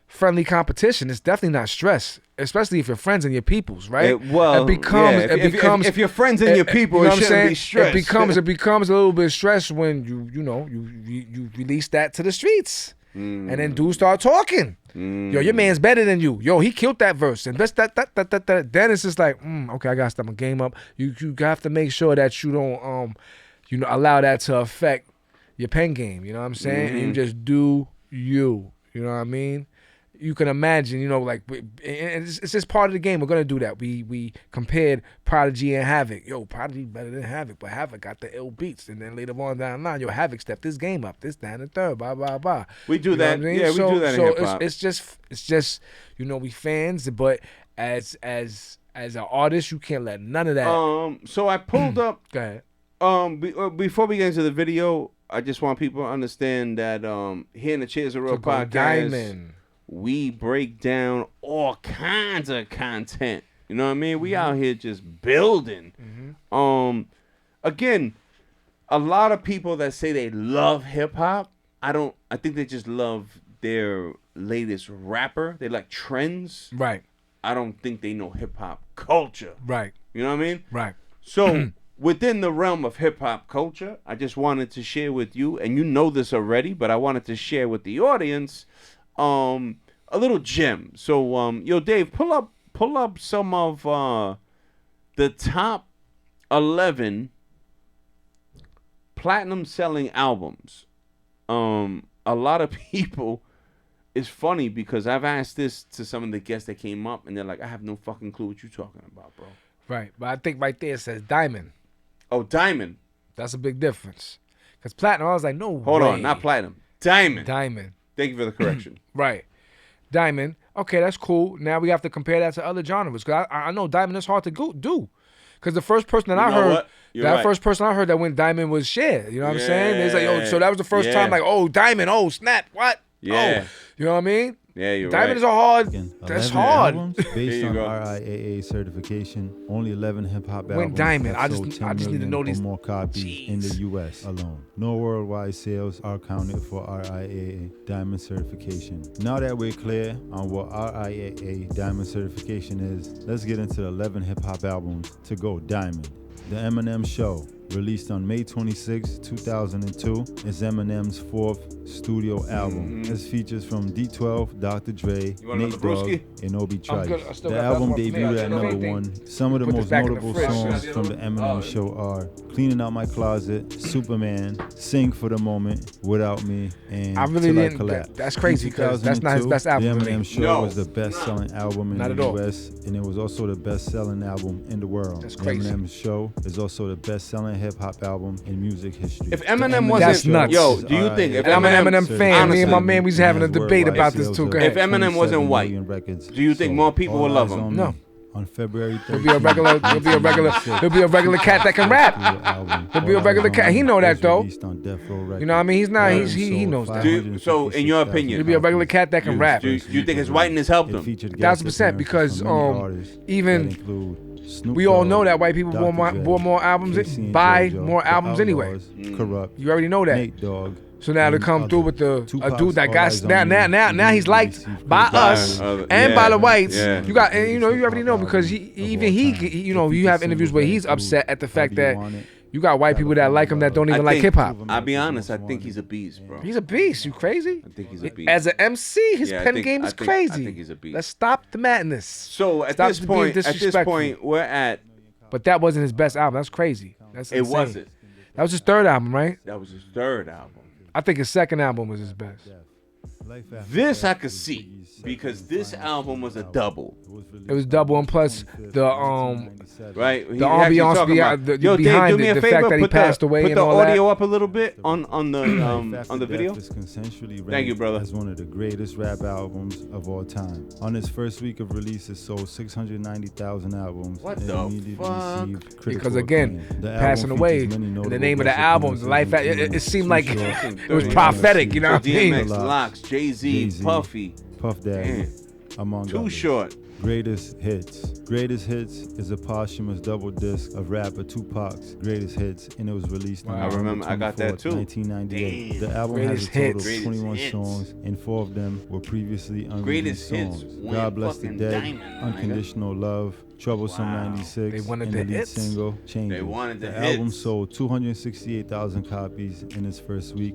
friendly competition. It's definitely not stress, especially if you're friends and your peoples, right? It becomes if you're friends and your people, it shouldn't be stress. It becomes a little bit stress when you release that to the streets, and then dudes start talking. Yo, your man's better than you. Yo, he killed that verse, and that's that. Then it's just like, okay, I gotta step my game up. You have to make sure that you don't allow that to affect your pen game. You know what I'm saying? And you just do you. You know what I mean? you can imagine, you know, like, and it's just part of the game. We're gonna do that. We compared Prodigy and Havoc. Yo, Prodigy better than Havoc, but Havoc got the ill beats. And then later on down the line, yo, Havoc stepped this game up, this, that, and the third, blah, blah, blah. We do You know that. what I mean? Yeah, we do that in hip hop. It's just, you know, we fans, but as an artist, you can't let none of that. So I pulled up. Go ahead. Before we get into the video, I just want people to understand that here in the Cheerz a Real To go podcast, diamond. we break down all kinds of content. You know what I mean? We out here just building. Again, a lot of people that say they love hip hop, I think they just love their latest rapper. They like trends. Right. I don't think they know hip hop culture. Right. You know what I mean? Right. So within the realm of hip hop culture, I just wanted to share with you, and you know this already, but I wanted to share with the audience a little gem. So yo, Dave, pull up some of the top 11 platinum selling albums. A lot of people, it's funny because I've asked this to some of the guests that came up, and they're like, I have no fucking clue what you're talking about, bro. Right. But I think right there it says diamond. Oh, diamond. That's a big difference. Because platinum, I was like, no Hold way. on, not platinum. Diamond. Diamond. Thank you for the correction. Right. Diamond. Okay, that's cool. Now we have to compare that to other genres. Because I know diamond is hard to do. Because the first person that I heard, first person I heard that went diamond was Cher. You know what I'm saying? It's like, oh, so that was the first time, like, oh, diamond, oh, snap, what? Yeah. Oh, you know what I mean? Yeah, you're diamond right. is a hard. Again, That's 11 hard. albums based on RIAA certification. Only 11 hip hop albums. diamond. have I just- sold 10 I just need to million know or these- more copies in the U.S. alone. No worldwide sales are counted for RIAA diamond certification. Now that we're clear on what RIAA diamond certification is, let's get into the 11 hip hop albums to go diamond. The Eminem Show, released on May 26, 2002, is Eminem's 4th studio album. This features from D12, Dr. Dre, Nate Dogg, and Obi Trice. good. I still The got album that one for me. debuted I at didn't know number anything. 1. Some of the Put this most back in the notable fridge. songs from the Eminem Show are Cleaning Out My Closet, Superman, Sing for the Moment, Without Me, and I really Till I didn't. Collapse. That's crazy because that's not his 2002, best album The to me. Eminem Show No. was the best-selling album in Not the at all. U.S., and it was also the best-selling album in the world. That's The crazy. Eminem Show is also the best-selling hip-hop album in music history. If Eminem That's wasn't, nuts. yo, do you think if And I'm an Eminem fan. Me and my honestly, man, we was having a debate about this too. Go If ahead. Eminem wasn't white, do you think more people would love him? No. On February 13th, He'll be a regular cat that can rap. He'll be a regular cat. He know that though. You know what I mean? He's not. He knows that. So, in your opinion, He'll be a regular cat that can rap. Do you think his whiteness helped him? 1000%, because, even we all know that white people bought more albums, buy more albums anyway. Corrupt. You already know that. Nate Dogg. So now to and come through other. with a Tupac's dude that All got Eyes on Me now he's liked received by critical us acclaim. and by the whites. Yeah. You got, and you already know because you have interviews where he's upset at the fact that you got white people that like him that don't even like hip hop. I'll be honest, I think he's a beast, bro. He's a beast. You crazy? I think he's a beast. As an MC, his Yeah, I pen think- game I is think- crazy. I think he's a beast. Let's stop the madness. So at Stop this being point, disrespectful. we're at. But that wasn't his best album. That's crazy. That's It insane. wasn't. That was his third album, right? That was his third album. I think his second album was his best. This I could see because this album was a double, It was double, and plus the right? The ambiance behind Yo, Dave, behind do me it, a the favor. fact that he put passed away put and the all that. audio up a little bit on the video. Thank you, brother. As one of the greatest rap albums of all time. On its first week of release, it sold 690,000 albums. What and the immediately fuck? received critical Because again, acclaim. The passing album away, features many and the notable name of the guest album, the life, appearances, it seemed like Too it Short, was Yeah. prophetic. You know what I mean? DMX, Locks, Jay-Z, Jay-Z, Puffy, Puff Daddy, Damn. among Too others. Short. Greatest Hits. Greatest Hits is a posthumous double disc of rapper Tupac's Greatest Hits, and it was released on Wow. I remember, I got that 24th, too. 1998. Damn. The album Greatest has a total Hits. of 21 Greatest songs, and 4 of them were previously Greatest unreleased Hits songs. went God Bless the fucking Dead, diamond, nigga. Unconditional Love, Troublesome Wow. 96, They wanted and the the lead hits? single, Changes. They wanted the album hits. sold 268,000 copies in its first week,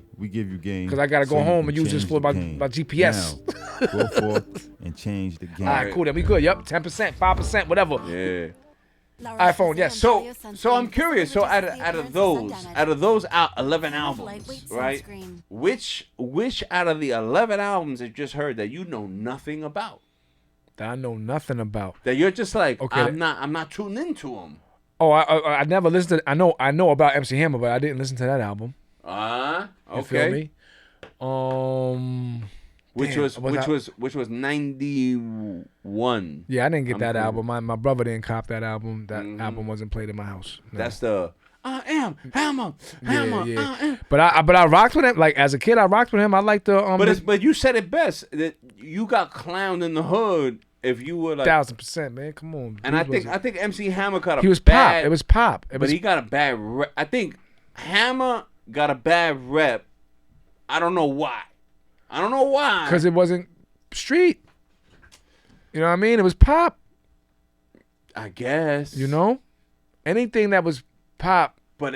Today, we give you game. Because I got to go so you home can and use this change for the my game. GPS. Now, go forth and change the game. All right, cool. Then we good. Yep, 10%, 5%, whatever. Yeah. iPhone, yes. So I'm curious. So out of those 11 albums, right? Which out of the 11 albums that you just heard that you know nothing about? that I know nothing about. That you're just like, Okay, I'm not tuned into him. Oh, I never listened to. I know about MC Hammer, but I didn't listen to that album. Okay. You feel me? Which damn, was 91. Yeah, I didn't get that cool. album. My brother didn't cop that album. That album wasn't played in my house. No. That's the I am Hammer. Yeah. I am. But I rocked with him. Like as a kid, I rocked with him. I liked the But you said it best that you got clowned in the hood if you were like 1000%, man. Come on. And I think MC Hammer got a he was bad, pop. It was pop. But he got a bad rep. I think Hammer got a bad rep. I don't know why. Because it wasn't street. You know what I mean? It was pop. I guess. You know? Anything that was pop. But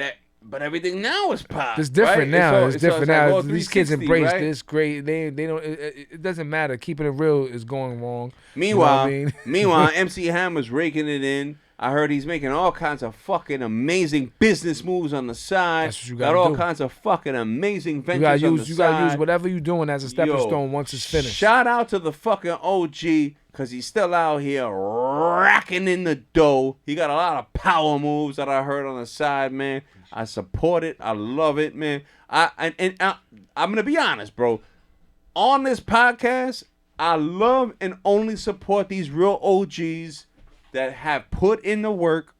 everything now is pop. It's different right? now. It's different now. Like, These kids embrace right? this. Great. They don't. It doesn't matter. Keeping it real is going wrong. Meanwhile, you know what I mean? MC Hammer's raking it in. I heard he's making all kinds of fucking amazing business moves on the side. That's what you got gotta all do. kinds of fucking amazing ventures You gotta on the side. use whatever you're doing as a stepping stone once it's finished. Shout out to the fucking OG because he's still out here racking in the dough. He got a lot of power moves that I heard on the side, man. I support it. I love it, man. I'm gonna be honest, bro. On this podcast, I love and only support these real OGs that have put in the work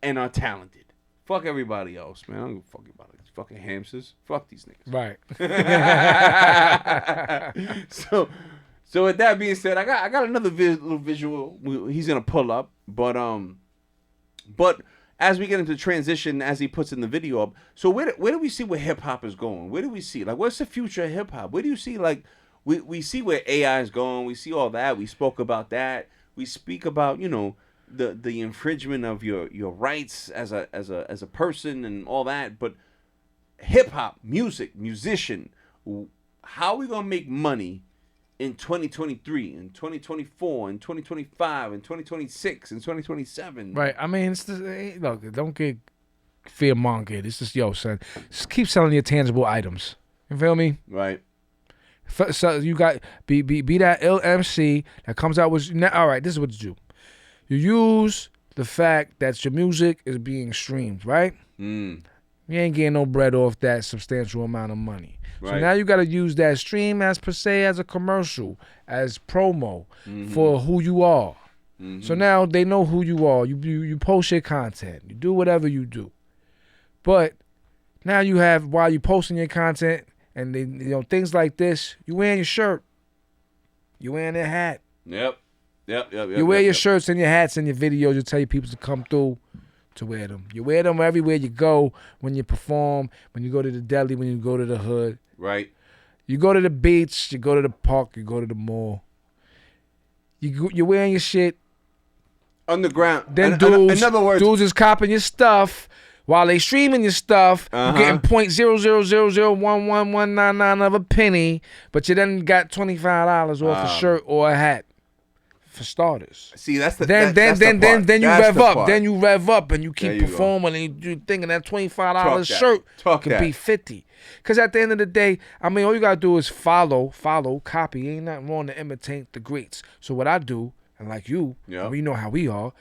and are talented. Fuck everybody else, man. I don't give a fuck about these fucking hamsters. Fuck these niggas. Right. So with that being said, I got another little visual he's gonna pull up, but as we get into transition, as he puts in the video up, so where do we see where hip hop is going? Where do we see what's the future of hip hop? Where do you see we see where AI is going? We see all that. We spoke about that. We speak about the infringement of your rights as a person and all that. But hip hop, musician, how are we gonna make money in 2023, in 2024, in 2025, in 2026, in 2027? Right. I mean, it's look. Don't get fear-mongered. It's just son. Just keep selling your tangible items. You feel me? Right. So you got be that ill MC that comes out with all right. This is what you do. You use the fact that your music is being streamed, right? You ain't getting no bread off that substantial amount of money. Right. So now you got to use that stream as per se as a commercial, as promo for who you are. So now they know who you are. You post your content. You do whatever you do. But now you have, while you posting your content and they, things like this, you wearing your shirt. You wearing your hat. Yep. You wear your shirts and your hats and your videos. You tell your people to come through to wear them. You wear them everywhere you go, when you perform, when you go to the deli, when you go to the hood. Right. You go to the beach, you go to the park, you go to the mall. You're wearing your shit. Underground. Then in other words, dudes is copping your stuff while they streaming your stuff. You getting .000011199 of a penny, but you then got $25 off a shirt or a hat. For starters. See, that's the then you rev up. Then you rev up and you keep performing and you thinking that $25 shirt could be $50. Because at the end of the day, I mean, all you gotta do is follow, copy. Ain't nothing wrong to imitate the greats. So what I do, and like you, we know how we are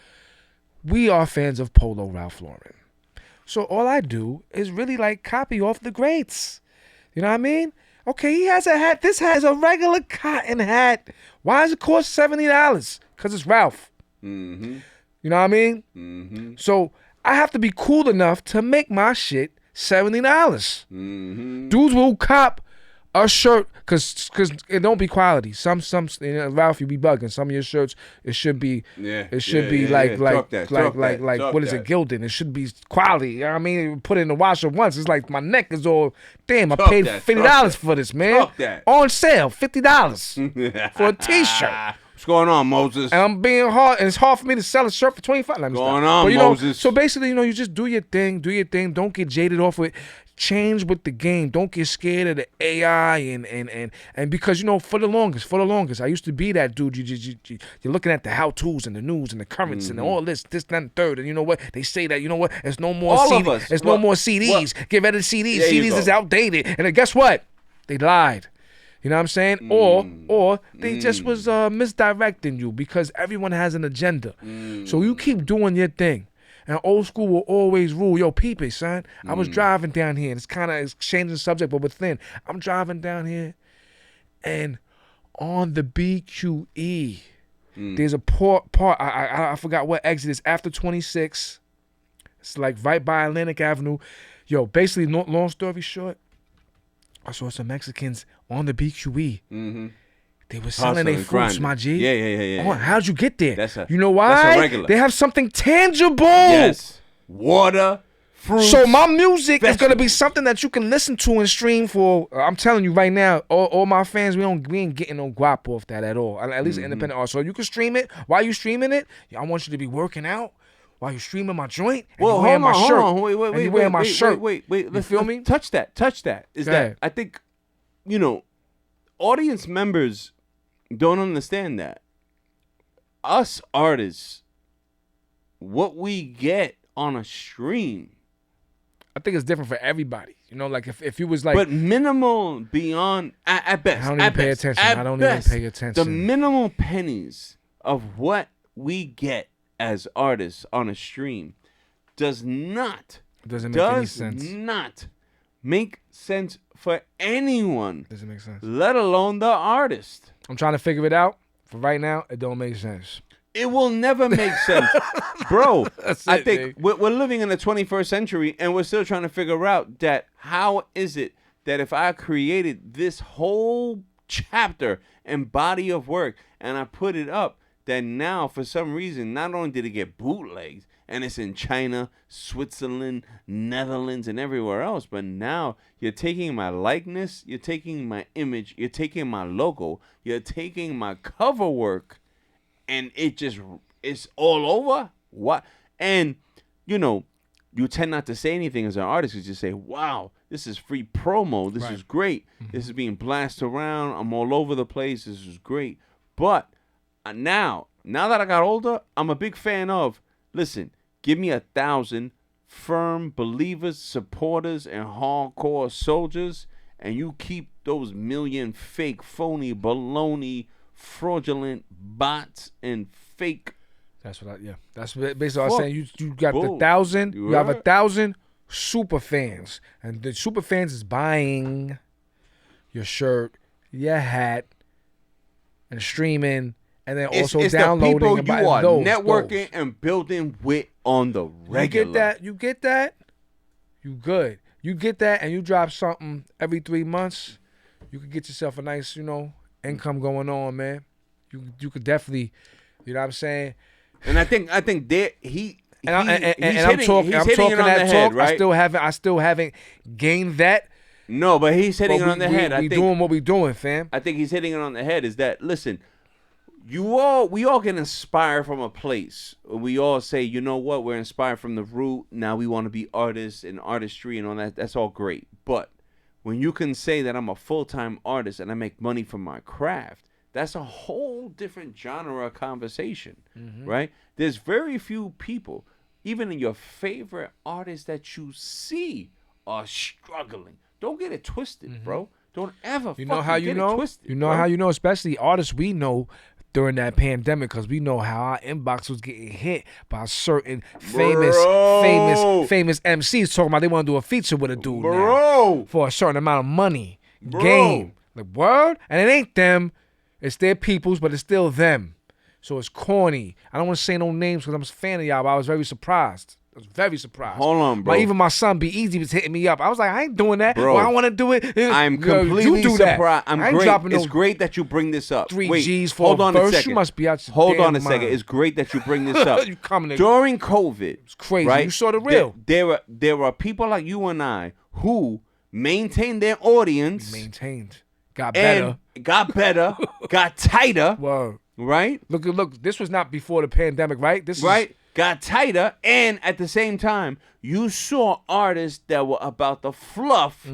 fans of Polo Ralph Lauren. So all I do is really copy off the greats. You know what I mean? Okay, he has a hat. This hat is a regular cotton hat. Why does it cost $70? Because it's Ralph. You know what I mean? So I have to be cool enough to make my shit $70. Dudes will cop a shirt because it don't be quality. Some Ralph, you be bugging. Some of your shirts, it should be what is it, Gildan? It should be quality. You know what I mean? Put it in the washer once. It's like my neck is all, damn, I paid $50 for this, man. On sale, $50 for a t-shirt. What's going on, Moses? And I'm being hard, and it's hard for me to sell a shirt for $25. What's going on, Moses? So basically, you just do your thing. Don't get jaded off with. Change with the game. Don't get scared of the AI and because for the longest, I used to be that dude. You're looking at the how-tos and the news and the currents and all this, that, and third. And you know what they say that it's no more CDs. It's no more CDs. Get rid of CDs. CDs is outdated. And then guess what? They lied. You know what I'm saying? Or they just was misdirecting you because everyone has an agenda. So you keep doing your thing. And old school will always rule. Yo, peep it, son. I was driving down here, and it's kind of changing the subject, but within. I'm driving down here, and on the BQE, there's a part. I forgot what exit is after 26. It's like right by Atlantic Avenue. Yo, basically, long story short, I saw some Mexicans on the BQE. They were selling their fruits, my G. Yeah. Oh, how'd you get there? That's you know why? That's a regular. They have something tangible. Yes. Water, fruits. So my music is gonna be something that you can listen to and stream for. I'm telling you right now, all my fans, we ain't getting no guap off that at all. At least independent art. So you can stream it. While you streaming it, I want you to be working out while you streaming my joint. And Well, you wearing my shirt. Hold on. Wait, you wearing my shirt. Wait. You feel me? Touch that. Is Go that ahead. I think, audience members don't understand that. Us artists, what we get on a stream. I think it's different for everybody. You know, like if you was like, But minimal beyond, at best. I don't even pay attention. I don't even pay attention. The minimal pennies of what we get as artists on a stream doesn't make any sense. not make sense for anyone, Doesn't make sense. let alone the artist. I'm trying to figure it out. For right now, it don't make sense. It will never make sense. Bro, I it, think we're living in the 21st century and we're still trying to figure out that how is it that if I created this whole chapter and body of work and I put it up, that now for some reason, not only did it get bootlegged and it's in China, Switzerland, Netherlands, and everywhere else, but now you're taking my likeness, you're taking my image, you're taking my logo, you're taking my cover work, and it's all over. What? And you tend not to say anything as an artist. You just say, "Wow, this is free promo. This is great. This is being blasted around. I'm all over the place. This is great." But now that I got older, I'm a big fan of. Listen, give me 1,000 firm believers, supporters, and hardcore soldiers, and you keep those million fake, phony, baloney, fraudulent bots and fake. That's basically what I'm saying. You got bull. the 1,000. You have Right. 1,000 super fans, and the super fans is buying your shirt, your hat, and streaming, and then also It's downloading. the people and you buying are those, networking and building with on the regular. You get that. You good. You get that, and you drop something every 3 months. You could get yourself a nice, income going on, man. You could definitely, you know what I'm saying. And I think he's I'm hitting talking it on that the head, talk. right? I still haven't gained that. No, but he's hitting it on the head. We doing what we doing, fam. I think he's hitting it on the head. Is that listen? We all get inspired from a place. We all say, you know what? We're inspired from the root. Now we want to be artists and artistry and all that. That's all great. But when you can say that I'm a full-time artist and I make money from my craft, that's a whole different genre of conversation, right? There's very few people, even in your favorite artists that you see, are struggling. Don't get it twisted, bro. Don't ever You know how you know? it twisted. You know bro. how you know? Especially artists we know during that pandemic, because we know how our inbox was getting hit by certain famous MCs talking about they want to do a feature with a dude now for a certain amount of money. Game. Like, word? And it ain't them. It's their peoples, but it's still them. So it's corny. I don't want to say no names because I'm a fan of y'all, but I was very surprised. I was very surprised. Hold on, bro. But even my son, Be Easy, was hitting me up. I was like, I ain't doing that. Bro, Well, I want to do it. I'm Yo, completely you do that. surprised. I ain't Great. dropping It's no great that you bring this up. 3 Wait, G's for hold a on verse. a second. You must be out your Hold damn on a second. mind. It's great that you bring this up. You coming During COVID, It's crazy. right? You saw the real. There are people like you and I who maintain their audience Maintained. Got better. and got better, got tighter, Word. right? Look. This was not before the pandemic, right? This Right? Got tighter, and at the same time, you saw artists that were about the fluff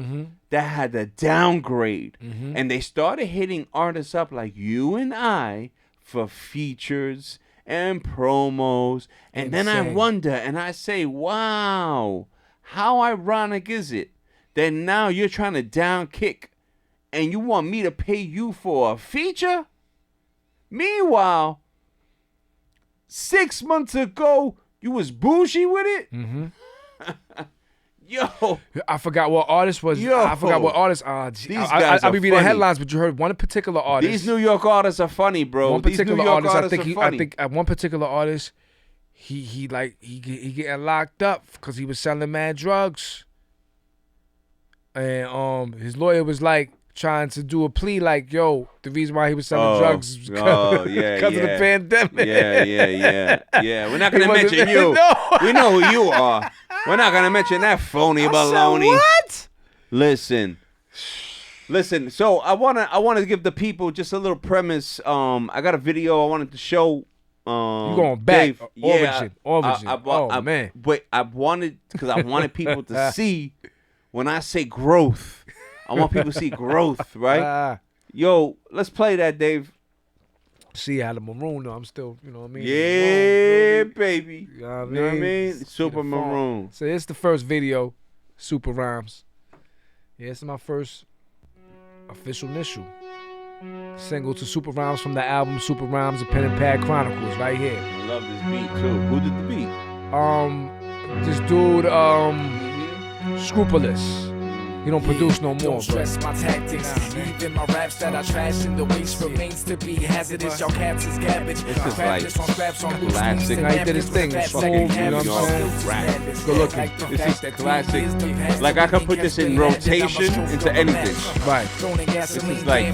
that had to downgrade. And they started hitting artists up like you and I for features and promos. And then I Insane. wonder, and I say, wow, how ironic is it that now you're trying to down kick and you want me to pay you for a feature? Meanwhile, 6 months ago, you was bougie with it? Mm-hmm. Yo. I forgot what artist was. Yo. I forgot what artist. These guys I'll be are reading funny. headlines, but you heard one particular artist. These New York artists are funny, bro. One These New particular York artist. artists are I funny. think one particular artist. He getting locked up because he was selling mad drugs. And his lawyer was like trying to do a plea, like, yo, the reason why he was selling drugs is because of the pandemic. Yeah. We're not gonna He wasn't- mention you. No. We know who you are. We're not gonna mention that phony baloney. What? Listen. So I wanna give the people just a little premise. I got a video I wanted to show. You going back? Dave, Origin. Man. But I wanted people to see when I say growth. I want people to see growth, right? Yo, let's play that, Dave. See how the maroon though. I'm still, you know what I mean? Yeah, baby. You know You know what I mean? See Super the font. Maroon. So it's the first video, Super Rhymes. Yeah, it's my first official initial single to Super Rhymes from the album Super Rhymes: A Pen and Pad Chronicles, right here. I love this beat too. Who did the beat? This dude, Scrupulous. He don't produce no more, Don't stress my tactics. Even my raps that I trash in the waste remains to be hazardous. Y'all cats is garbage. This is like classic. Now he did his thing. Smooth, you know what I'm saying? Good looking. This is classic. Like I could put this in rotation into anything. Right. This is like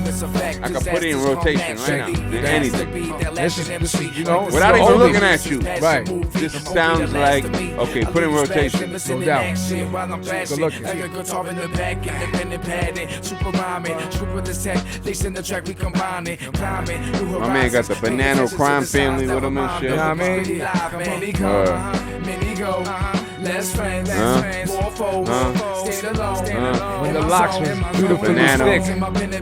I could put it in rotation right now. In anything. This is, you know, Without it's even the looking oldies. at you. Right. This sounds like okay. Put in rotation. No doubt. Good looking. Back independent padding, super rhyming, scrupulous tech, lacing the track, we combine it, climbing. My man got the Banana Crime family with him and shit. You know what I mean? Many go, less friends, more foes, stay alone. When the locks was beautiful Banana. thick.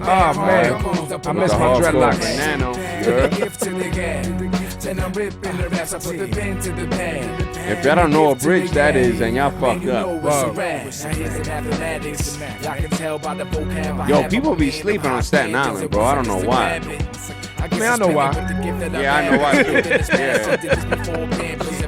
Oh man, I miss The my hardcore dreadlocks. Banana. You heard? Then I'm ripping the raps, I put the pen to the pad. If y'all don't know what bridge that is, then y'all fucked up. Yo, people be sleeping on Staten Island, bro. I don't know why. I mean, I know why. Yeah, I know why too. Yeah.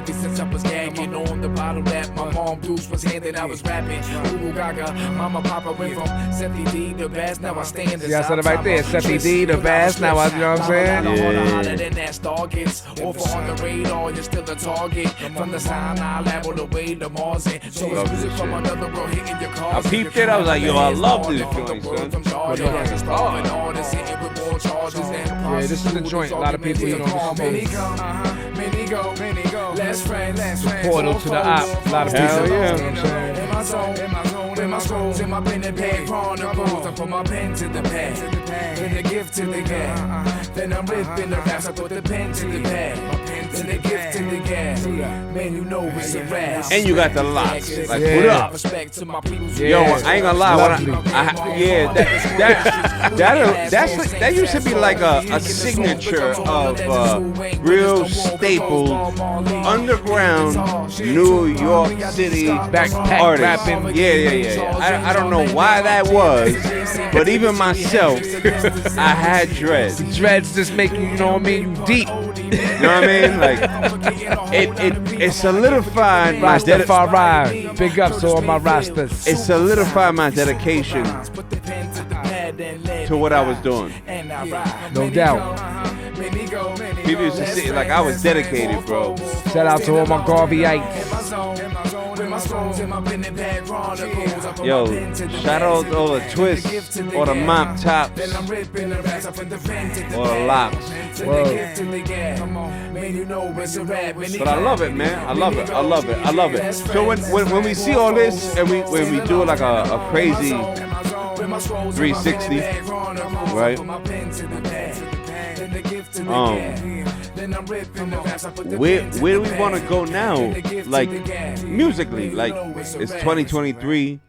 Since I was gagging on the bottle that my mom Bruce was handing, I was rapping. Ooh, Gaga, Mama Papa went from Seti D the best. Now I stand. See, I said it right there. Seti D the best. Now I, you know what I'm saying? Harder than that star gets. Over on the radar, you're still a target. From the sign, I level the way the Mars in. So it's music from another world hitting your car. I peeped it. I was like, yo, I love this joint, son. Yeah, this is the joint. A lot of people, you know, this is portal to the op. A lot of people. Hell yeah. You know what I'm saying? In my scrolls, in my pen and pad chronicles, I put my pen to the pad, then the gift to the gap. Then I'm ripping the raps, I put the pen to the pad, then the gift to the gap. Man, you know it's a rap. And you got the locks. Like, Yeah. what up? Respect to my people's Yo, I ain't gonna lie. Lovely. That used to be like a signature of real staple underground New York City Backpack artists. rapping. Yeah. I don't know why that was, but even myself, I had dreads. You Dreads just make you, you know what I mean? You deep. know what I mean? Like it solidified my Rastafari. Big ups to all my rastas. it solidified my dedication to what I was doing. No doubt. People used to see like I was dedicated, bro. Shout out to all my Garveyites. Yo, shout out to all the twists, or the mop tops, or the locks. But I love it, man. I love it. So when we see all this and when we do like a crazy 360, right? Where do we want to go now? Like musically, like it's 2023,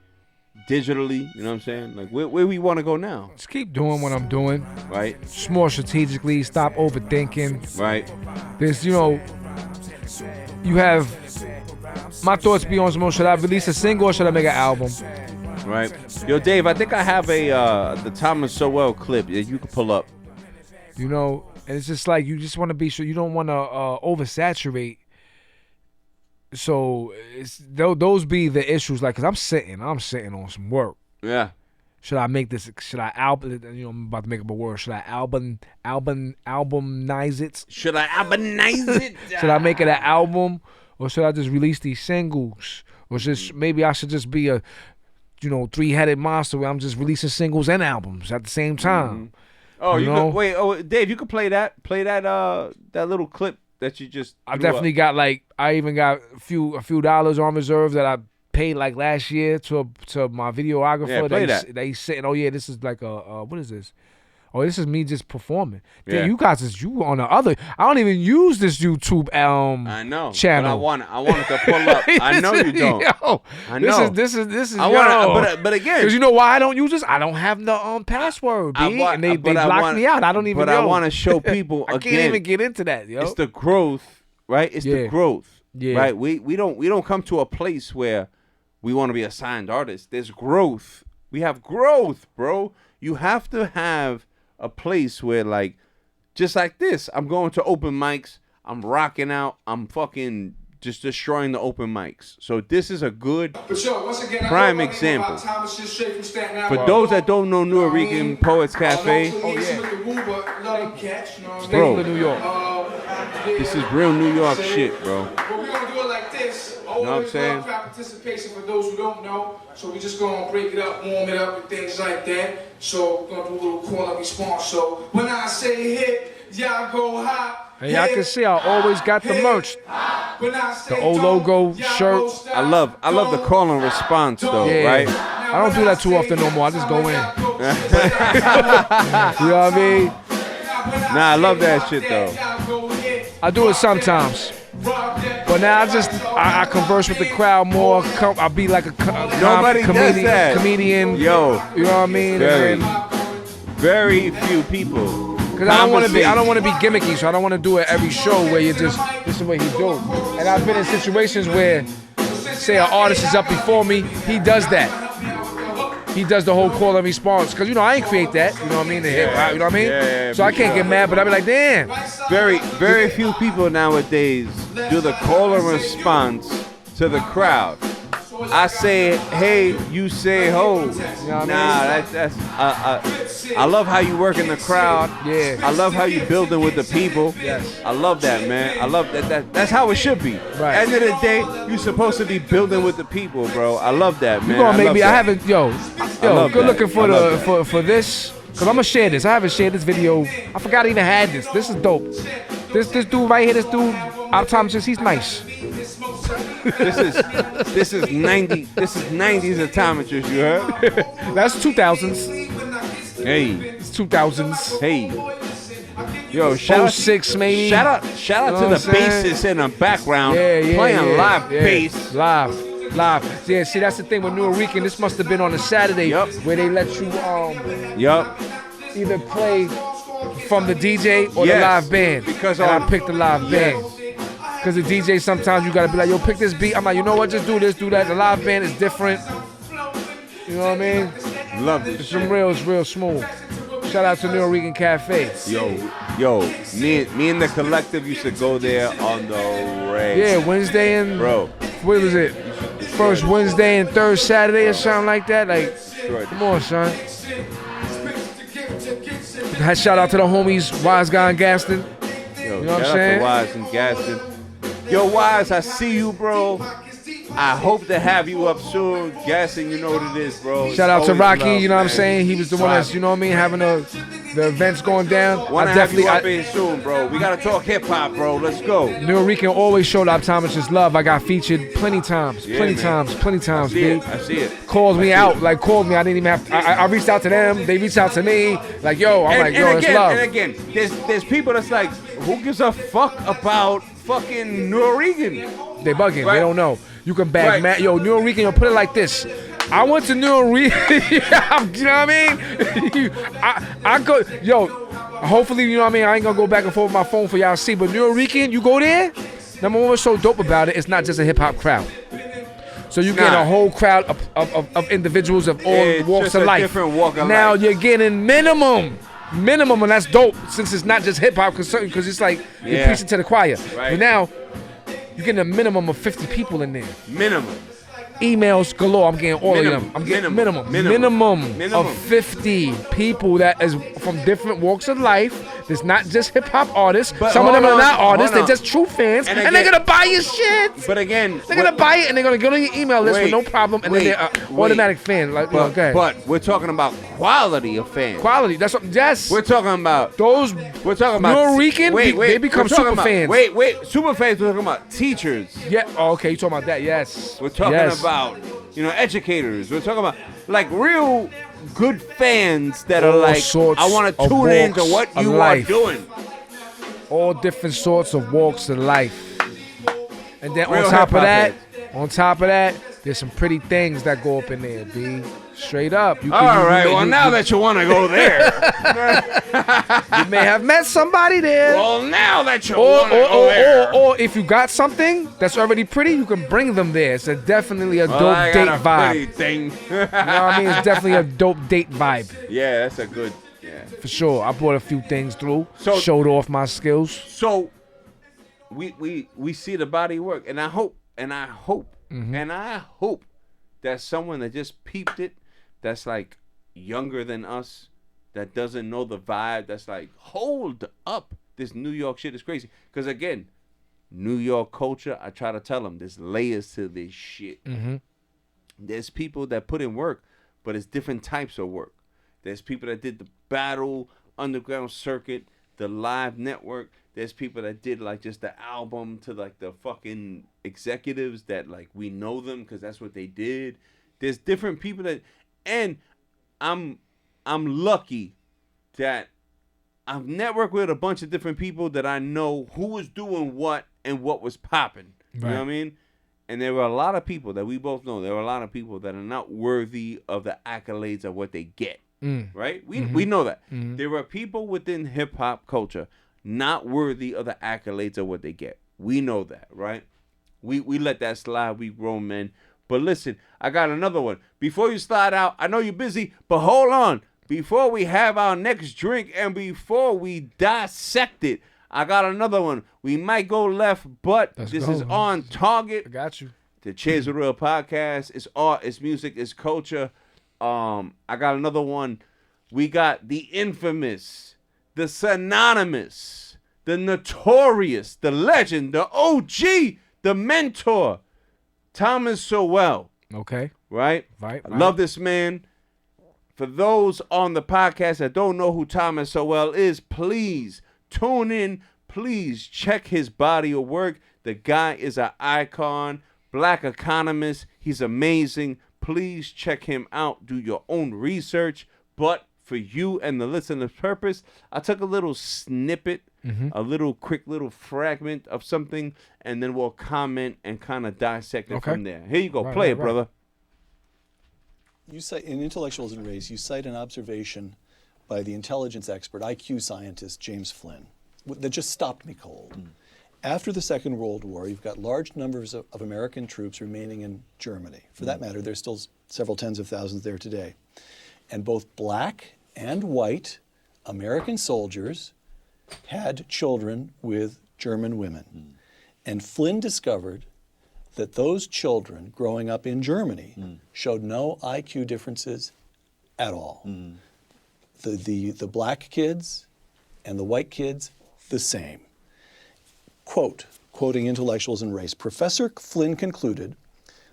digitally. You know what I'm saying? Like where we want to go now, Just keep doing what I'm doing. right? Just more strategically. Stop overthinking. Right. There's, you know, you have. My thoughts be on some more. Should I release a single or should I make an album? Right. Yo, Dave, I think I have the Thomas Sowell clip that you can pull up. You know, and it's just like you just want to be sure you don't want to oversaturate. So those be the issues, like, cause I'm sitting on some work. Yeah. Should I make this? Should I album? You know, I'm about to make up a word. Should I albumnize it? Should I albumnize it? Should I make it an album, or should I just release these singles? Or just maybe I should just be a, you know, three-headed monster where I'm just releasing singles and albums at the same time. Oh, you know? could wait. Oh, Dave, you could play that that little clip that you just. I definitely got, like, I even got a few dollars on reserve that I paid like last year to my videographer. Yeah, play that. He's sitting. Oh yeah, this is like a what is this? Oh, this is me just performing. Yeah. Then you guys you on the other. I don't even use this YouTube I know channel. But I wanted to pull up. I know you don't. Yo, I know. This is. I want, but again, because you know why I don't use this? I don't have the password, B, and they block me out. I don't even. But I want to show people. I can't even get into that. Yo, it's the growth, right? It's the growth, right? We don't come to a place where we want to be a signed artist. There's growth. We have growth, bro. You have to have a place where, like, just like this, I'm going to open mics, I'm rocking out, I'm fucking just destroying the open mics. So this is a good prime example. For those that don't know New Rican Poets Cafe, bro, New York. this is real New York shit, bro. But we're gonna do it like this. You know what I'm saying? Participation for those who don't know. So we just gonna break it up, warm it up, and things like that. So we're gonna do a little call and response. So when I say hit, y'all go hot. And y'all can see I always got the merch. The old logo shirt. I love the call and response though, right? I don't do that too often no more. I just go in. You know what I mean? Nah, I love that shit though. I do it sometimes. But now I converse with the crowd more. I'll be like a comedian. Yo, you know what I mean? Very few people. Because I don't want to be gimmicky, so I don't want to do it every show where you just, this is what he do. And I've been in situations where, say an artist is up before me, he does that. He does the whole call and response. Because, you know, I ain't create that. You know what I mean? The hip hop, you know what I mean? Yeah, so I can't get mad, but I be like, damn. Very few people nowadays do the call and response to the crowd. I say, hey, you say ho. You know what I mean? That's I love how you work in the crowd. Yeah. I love how you building with the people. Yes. I love that, man. I love that. That's how it should be. Right. End of the day, you're supposed to be building with the people, bro. I love that, man. You gonna make me? I haven't. Yo, love good that. looking for this. Cause I'm gonna share this. I haven't shared this video. I forgot I even had this. This is dope. This dude right here. This dude, optometrist. He's nice. This is 90. This is 90s optometrist. You heard? That's 2000s. Hey, It's 2000s. hey. Yo, shout 06 maybe. Shout out You to know the what I'm saying? bassist in the background playing live yeah. bass. Live. Yeah, see that's the thing with New Rican. This must have been on a Saturday where they let you Yup. either play from the DJ or Yes, the live band. because and on- I picked the live band. Because the DJ sometimes you gotta be like, yo, pick this beat. I'm like, you know what? Just do this, do that. The live band is different. You know what I mean? Love this It's shit. real smooth. Shout out to New Rican Cafe. Yo, me and the collective used to go there on the race. Yeah, Wednesday and Bro. what was it? First Wednesday and third Saturday or something like that. Like, come on, son. Shout out to the homies Wise Guy and Gaston. Yo, You know what I'm shout saying? out to Wise and Gaston. Yo, Wise, I see you, bro. I hope to have you up soon. Gaston, you know what it is, bro. Shout out to Always Rocky, love, you know what I'm man. saying? He was the one that's, you know what I mean, having the events going down. Wanna have you up in soon, bro. We gotta talk hip hop, bro. Let's go. New Rican always showed optometrists love. I got featured plenty times, Yeah, plenty man. times, I see B. it. I see it. Called me I see out, it. like called me. I didn't even have to, I reached out to them. They reached out to me. Like, yo, I'm like, yo, it's love. And again, there's people that's like, who gives a fuck about fucking New Rican? They bugging. Right. They don't know. You can bag Right. Matt. Yo, New Rican, yo, put it like this. I went to New Rican. You know what I mean? I go, yo, hopefully, you know what I mean? I ain't gonna go back and forth with my phone for y'all to see, but New Rican, you go there. Number one, what's so dope about it, it's not just a hip hop crowd. So you get a whole crowd of individuals of all walks just of a life. different walk of now life. you're getting minimum, and that's dope since it's not just hip hop because it's like you're preaching to the choir. Right. But now you're getting a minimum of 50 people in there. Minimum. Emails galore. I'm getting all of them. I'm getting minimum of 50 people that is from different walks of life. There's not just hip hop artists. But some of them are not artists. hold on. They're just true fans, And and again- they're gonna buy your shit. But again, They're gonna buy it and they're gonna go to your email list with no problem, and then they're automatic fan. Like, but, okay. but we're talking about quality of fans. Quality. That's what. Yes. We're talking about Those. We're talking about Puerto Rican. They become we're talking super about- fans. Wait, super fans. We're talking about teachers. Yeah. Oh, okay. You talking about that? Yes. We're talking about educators. We're talking about like real good fans that are All like, sorts I want to of tune into walks what of you are life. doing. All different sorts of walks of life. And then Real on top of hip-hop that, there's some pretty things that go up in there, B. Straight up. You All right. Well, now that you want to go there, you may have met somebody there. well, now that you want to go Or, there, or if you got something that's already pretty, you can bring them there. It's definitely a well, dope I date got a vibe. pretty thing. You know what I mean? It's definitely a dope date vibe. Yeah, that's a good. Yeah. For sure. I brought a few things through. So- showed off my skills. So we see the body work, and I hope that someone that just peeped it, that's like younger than us, that doesn't know the vibe, that's like, hold up, this New York shit is crazy. Because again, New York culture, I try to tell them there's layers to this shit. There's people that put in work, but it's different types of work. There's people that did the battle underground circuit, the live network. There's people that did like just the album to like the fucking executives that like we know them because that's what they did. There's different people that, and I'm lucky that I've networked with a bunch of different people that I know who was doing what and what was popping. You know what I mean? And there were a lot of people that we both know. There were a lot of people that are not worthy of the accolades of what they get. Right? We know that. There are people within hip hop culture not worthy of the accolades of what they get. We know that, right? We let that slide. We grown men. But listen, I got another one. Before you slide out, I know you're busy, but hold on. Before we have our next drink and before we dissect it, I got another one. We might go left, but this is on target. I got you. The Cheerz with Real podcast. It's art, it's music, it's culture. I got another one. We got the infamous, the synonymous, the notorious, the legend, the OG, the mentor, Thomas Sowell. Okay. Right? Right. I love this man. For those on the podcast that don't know who Thomas Sowell is, please tune in. Please check his body of work. The guy is an icon, black economist. He's amazing. Please check him out. Do your own research. But for you and the listener's purpose, I took a little snippet, a little quick little fragment of something, and then we'll comment and kind of dissect it from there. Here you go. Play it, brother. You cite in Intellectuals and Race, you cite an observation by the intelligence expert, IQ scientist James Flynn, that just stopped me cold. After the Second World War, you've got large numbers of American troops remaining in Germany. For that matter, there's still several tens of thousands there today. And both black and white American soldiers had children with German women. And Flynn discovered that those children growing up in Germany showed no IQ differences at all. The black kids and the white kids, the same. Quoting Intellectuals and Race, Professor Flynn concluded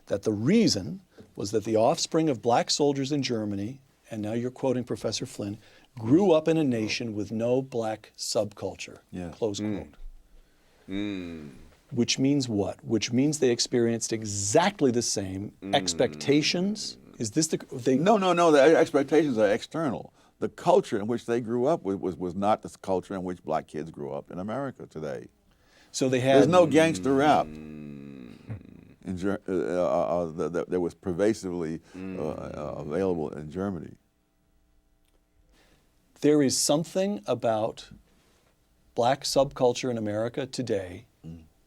that the reason was that the offspring of black soldiers in Germany, and now you're quoting Professor Flynn, grew up in a nation with no black subculture, close quote. Which means what? Which means they experienced exactly the same expectations. Is this the No. The expectations are external. The culture in which they grew up was not the culture in which black kids grew up in America today. So they had. There's no gangster rap that was pervasively available in Germany. There is something about black subculture in America today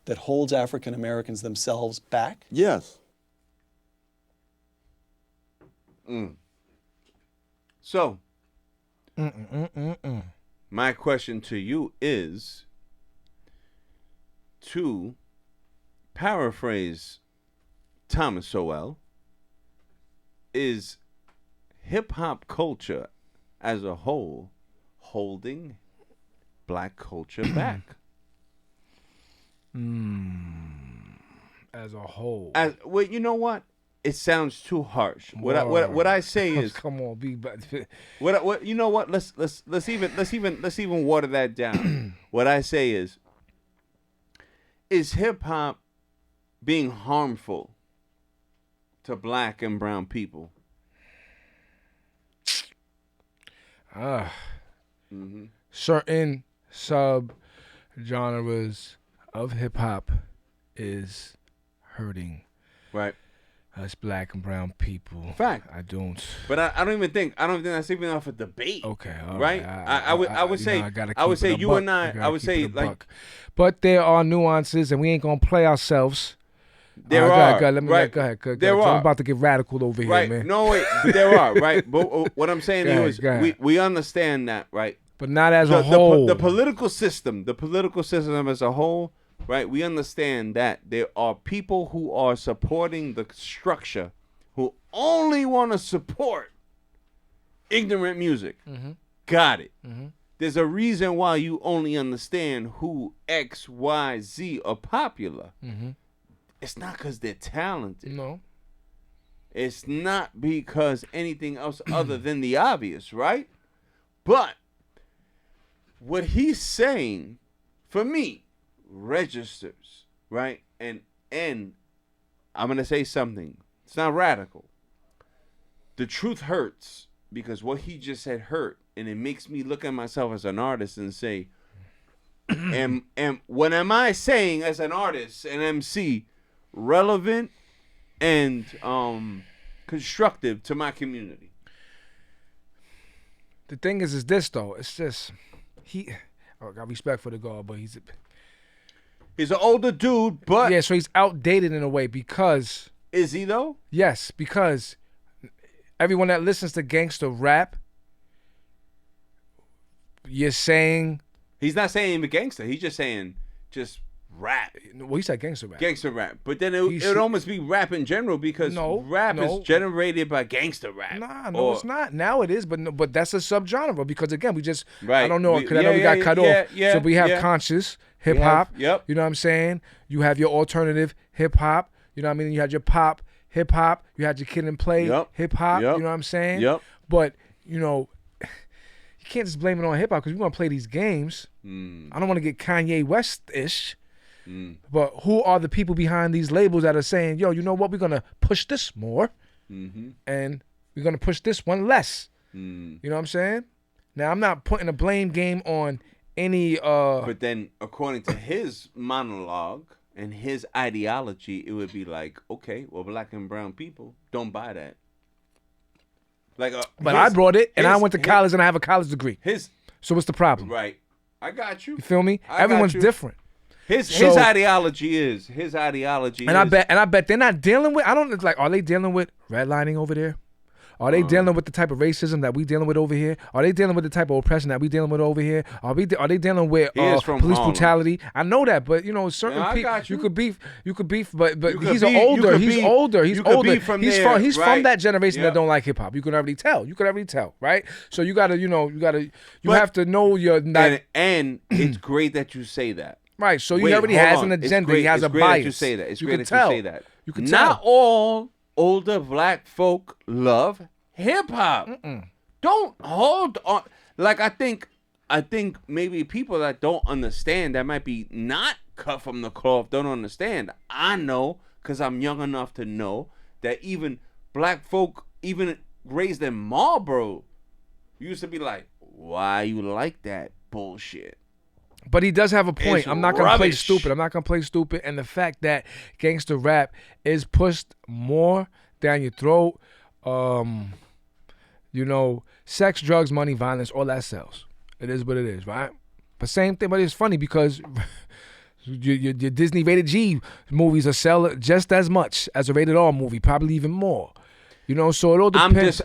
that holds African Americans themselves back. Yes. So, my question to you is, to paraphrase Thomas Sowell, is hip-hop culture as a whole holding black culture back? As a whole. Well, you know what? It sounds too harsh. What I say is, come on, be. what you know what? Let's even water that down. What I say is hip hop being harmful to black and brown people? Certain sub genres of hip hop is hurting. Right. Us black and brown people. Fact. I don't. But I don't even think that's even off a debate. Okay. All right. I would say you and I would say like. But there are nuances, and we ain't gonna play ourselves. There are. Go ahead. Go ahead. There are. I'm about to get radical over right. here, man. No, wait. But there are. Right. But what I'm saying is, we understand that, right? But not as a whole. The political system as a whole. Right, we understand that there are people who are supporting the structure who only want to support ignorant music. Got it. There's a reason why you only understand who X, Y, Z are popular. It's not because they're talented. No. It's not because anything else other than the obvious, right? But what he's saying, for me, registers, right? And I'm gonna say something. It's not radical. The truth hurts because what he just said hurt, and it makes me look at myself as an artist and say, and what am I saying as an artist, an MC, relevant and constructive to my community? The thing is this though. It's just I got respect for the God, but he's an older dude, but yeah, so he's outdated in a way because. Is he though? Yes, because everyone that listens to gangster rap, you're saying. He's not saying even gangster. He's just saying rap. Well, he said gangster rap. Gangster rap. But then it would almost be rap in general because rap is generated by gangster rap. No, it's not. Now it is, but that's a subgenre because again, we just I don't know because I know we got cut off. So we have conscious hip hop. Yep. You know what I'm saying? You have your alternative hip hop. You know what I mean? You had your pop hip hop. You had your Kid and Play hip hop. You know what I'm saying? Yep. But you know, you can't just blame it on hip hop because we're gonna play these games. I don't want to get Kanye West-ish. But who are the people behind these labels that are saying, yo, you know what? We're going to push this more and we're going to push this one less. You know what I'm saying? Now, I'm not putting a blame game on any... But then, according to his monologue and his ideology, it would be like, okay, well, black and brown people don't buy that. Like, but I brought it, and I went to college, and I have a college degree. So what's the problem? Right. I got you. You feel me? Everyone's different. His ideology is. And I bet they're not dealing with. I don't like. Are they dealing with redlining over there? Are they dealing with the type of racism that we dealing with over here? Are they dealing with the type of oppression that we dealing with over here? Are they dealing with police brutality? I know that, but you know, certain people you could beef, but he's older. He's older. He's from that generation that don't like hip hop. You can already tell, right? So you have to know your. And it's great that you say that. Right, so he already has an agenda. He has a bias. You say that. It's you great can that tell. you say that. You can Not tell. all older black folk love hip hop. Don't hold on. Like I think maybe people that don't understand, that might be not cut from the cloth, don't understand. I know because I'm young enough to know that even black folk, even raised in Marlboro, used to be like, why you like that bullshit? But he does have a point. It's I'm not going to play rubbish. stupid. And the fact that gangster rap is pushed more down your throat, you know, sex, drugs, money, violence, all that sells. It is what it is, right? But same thing, but it's funny because your Disney rated G movies are sell just as much as a rated R movie, probably even more. You know, so it all I'm depends.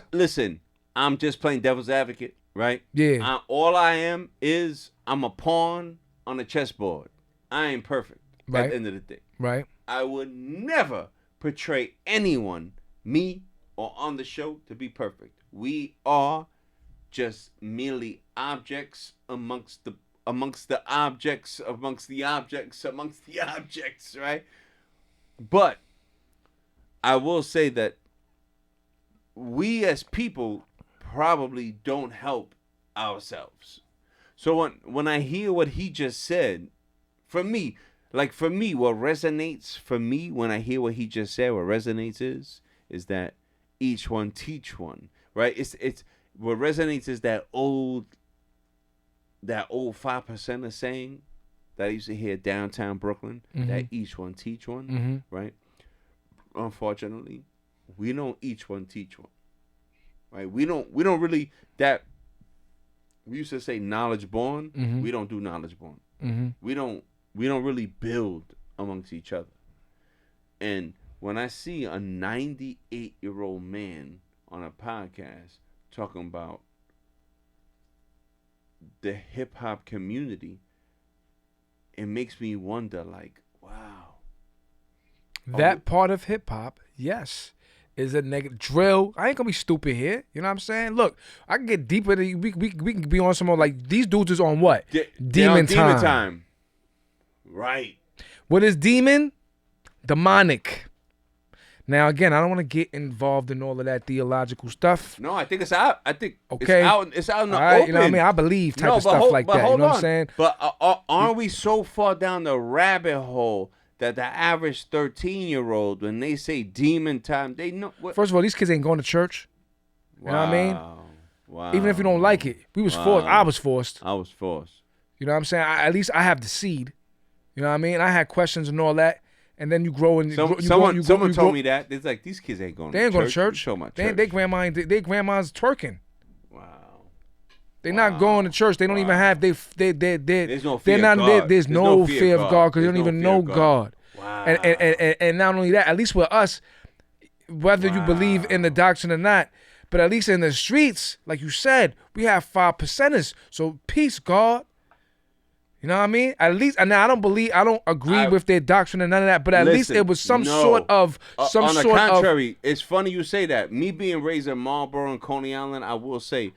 I'm just playing devil's advocate, right? Yeah. All I am is I'm a pawn on a chessboard. I ain't perfect at Right. the end of the day. Right. I would never portray anyone, me or on the show, to be perfect. We are just merely objects amongst the objects, right? But I will say that we as people probably don't help ourselves. So when I hear what he just said, for me, what resonates for me when I hear what he just said, what resonates is that each one teach one, right? It's what resonates is that old 5%er saying that I used to hear downtown Brooklyn, that each one teach one, right? Unfortunately, we don't each one teach one, right? We don't really that. We used to say knowledge born. We don't do knowledge born. We don't really build amongst each other. And when I see a 98-year-old man on a podcast talking about the hip hop community, it makes me wonder, like, wow. That part of hip hop, yes, is a negative drill. I ain't gonna be stupid here. You know what I'm saying? Look, I can get deeper. We can be on some more, like, these dudes is on what? Demon time. Right. What is demon? Demonic. Now, again, I don't want to get involved in all of that theological stuff. No, I think it's out. I think okay. It's out in the open. You know what I mean? I believe type of stuff like that. You know what I'm saying? But aren't we so far down the rabbit hole that the average 13-year-old, when they say demon time, they know what? First of all, these kids ain't going to church. You know what I mean? Wow. Even if you don't like it. We was forced. I was forced. You know what I'm saying? At least I have the seed. You know what I mean? I had questions and all that. And then you grow and someone told me that. It's like, these kids ain't going to church. They ain't going to church. So much. They grandma's twerking. Wow. They're not going to church. They don't even have there's no fear of God. There's no fear of God because they don't even know God. Wow. And not only that, at least with us, whether you believe in the doctrine or not, but at least in the streets, like you said, we have 5%ers. So peace, God. You know what I mean? At least, and I don't agree with their doctrine and none of that, but at least it was some sort of. On the contrary, it's funny you say that. Me being raised in Marlboro and Coney Island, I will say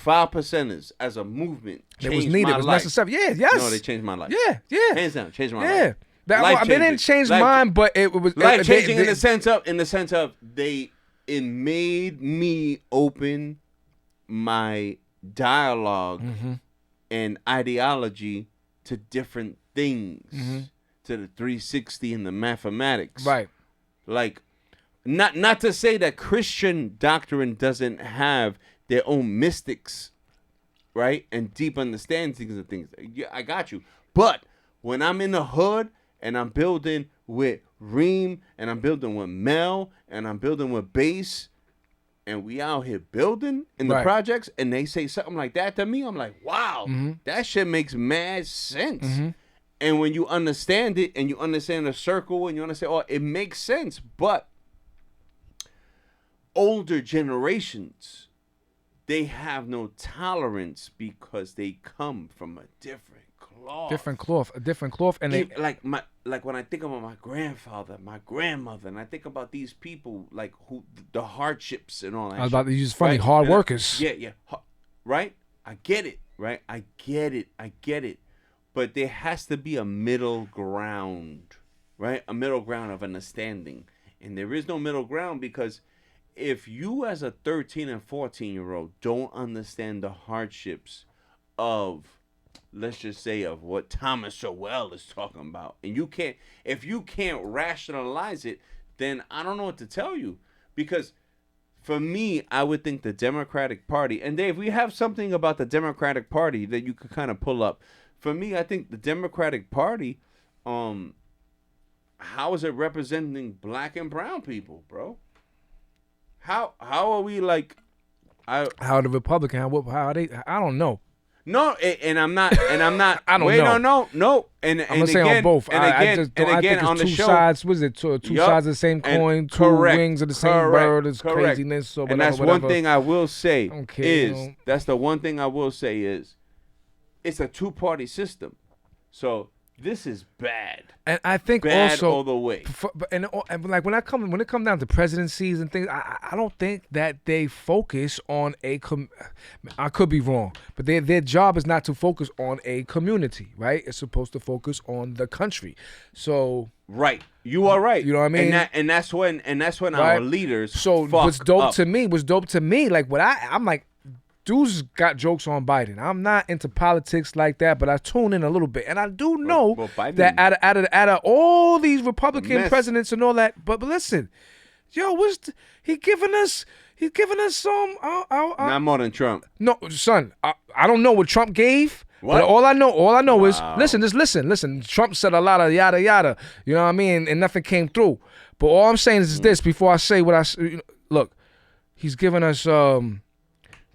5%ers as a movement changed it was needed. My it was life. necessary. Yeah, yes. No, they changed my life. Yeah. Hands down, changed my life. Yeah. They didn't change mine, but it was life changing in the sense of it made me open my dialogue and ideology to different things, to the 360 and the mathematics. Right. Like, not to say that Christian doctrine doesn't have their own mystics, right? And deep understandings of things. Yeah, I got you. But when I'm in the hood and I'm building with Reem and I'm building with Mel and I'm building with Bass, and we out here building in the projects, and they say something like that to me, I'm like, wow, that shit makes mad sense. And when you understand it, and you understand the circle, and you understand, it makes sense. But older generations, they have no tolerance because they come from a different cloth. A different cloth. And they like when I think about my grandfather, my grandmother, and I think about these people, like who the hardships and all that. I was about to use funny, right? hard workers. Yeah. Right? I get it, right? I get it. But there has to be a middle ground, right? A middle ground of understanding. And there is no middle ground because if you as a 13 and 14-year-old don't understand the hardships of, let's just say, of what Thomas Sowell is talking about, and if you can't rationalize it, then I don't know what to tell you. Because for me, I would think the Democratic Party, and Dave, we have something about the Democratic Party that you could kind of pull up. For me, I think the Democratic Party, how is it representing black and brown people, bro? How are we like? How the Republican? How are they? I don't know. No, and I'm not. I don't wait, know. No. And I'm gonna say on both. And again, I think on it's the two show. sides. Was it two sides of the same coin? Two wings of the same bird. It's craziness. Or whatever, and that's one thing I will say Okay, that's the one thing I will say is it's a two-party system. So this is bad. And I think Bad also all the way. And like when it comes down to presidencies and things, I don't think that they focus on I could be wrong, but their job is not to focus on a community, right? It's supposed to focus on the country. So right, you are right. You know what I mean? And that's when right? our leaders. So fuck what's dope up. to me, like I'm like. Dudes got jokes on Biden. I'm not into politics like that, but I tune in a little bit, and I do know that out of all these Republican presidents and all that. But listen, yo, he giving us? He's giving us some. Not more than Trump. No, son, I don't know what Trump gave. What? But all I know is listen. Trump said a lot of yada yada. You know what I mean? And nothing came through. But all I'm saying is this: before I say what look, he's giving us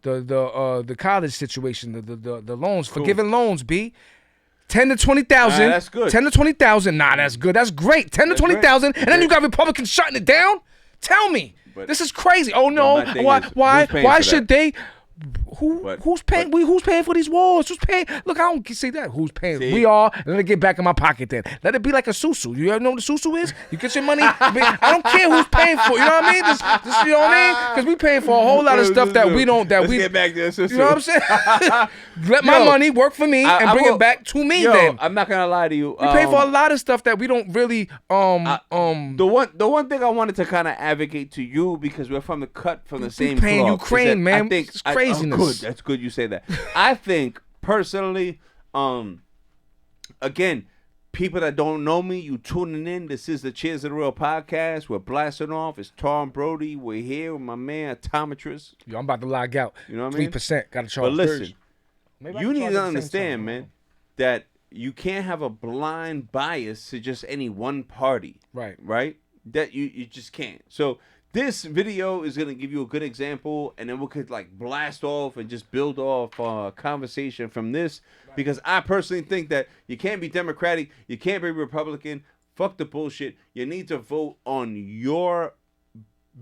the college situation, the loans, forgiving loans, B. 10 to 20,000. That's good. 10 to 20,000. Nah, that's good. That's great. 10 to 20,000, and then you got Republicans shutting it down. Tell me, this is crazy. Oh no, why should they? Who's paying? Who's paying for these wars? Who's paying? Look, I don't see that. Who's paying? See? We are. And let it get back in my pocket. Then let it be like a susu. You ever know what a susu is? You get your money. I don't care who's paying for. You know what I mean? This you know what I mean? Because we paying for a whole lot of stuff that we don't. Let's get back to the susu. You know what I'm saying? Let my money work for me and bring it back to me. Then I'm not gonna lie to you. We pay for a lot of stuff that we don't really. The one thing I wanted to kind of advocate to you, because we're from the same. Paying club, Ukraine, man. I think it's craziness. Good. That's good you say that. I think personally, again, people that don't know me, you tuning in. This is the Cheerz of the Real podcast. We're blasting off. It's Tom Brody. We're here with my man Optometri. Yo, I'm about to log out. You know what I mean? 3%. Got to charge. But listen, you need to understand, man, that you can't have a blind bias to just any one party. Right. Right? That you just can't. So this video is going to give you a good example, and then we could like blast off and just build off a conversation from this, because I personally think that you can't be Democratic, you can't be Republican. Fuck the bullshit. You need to vote on your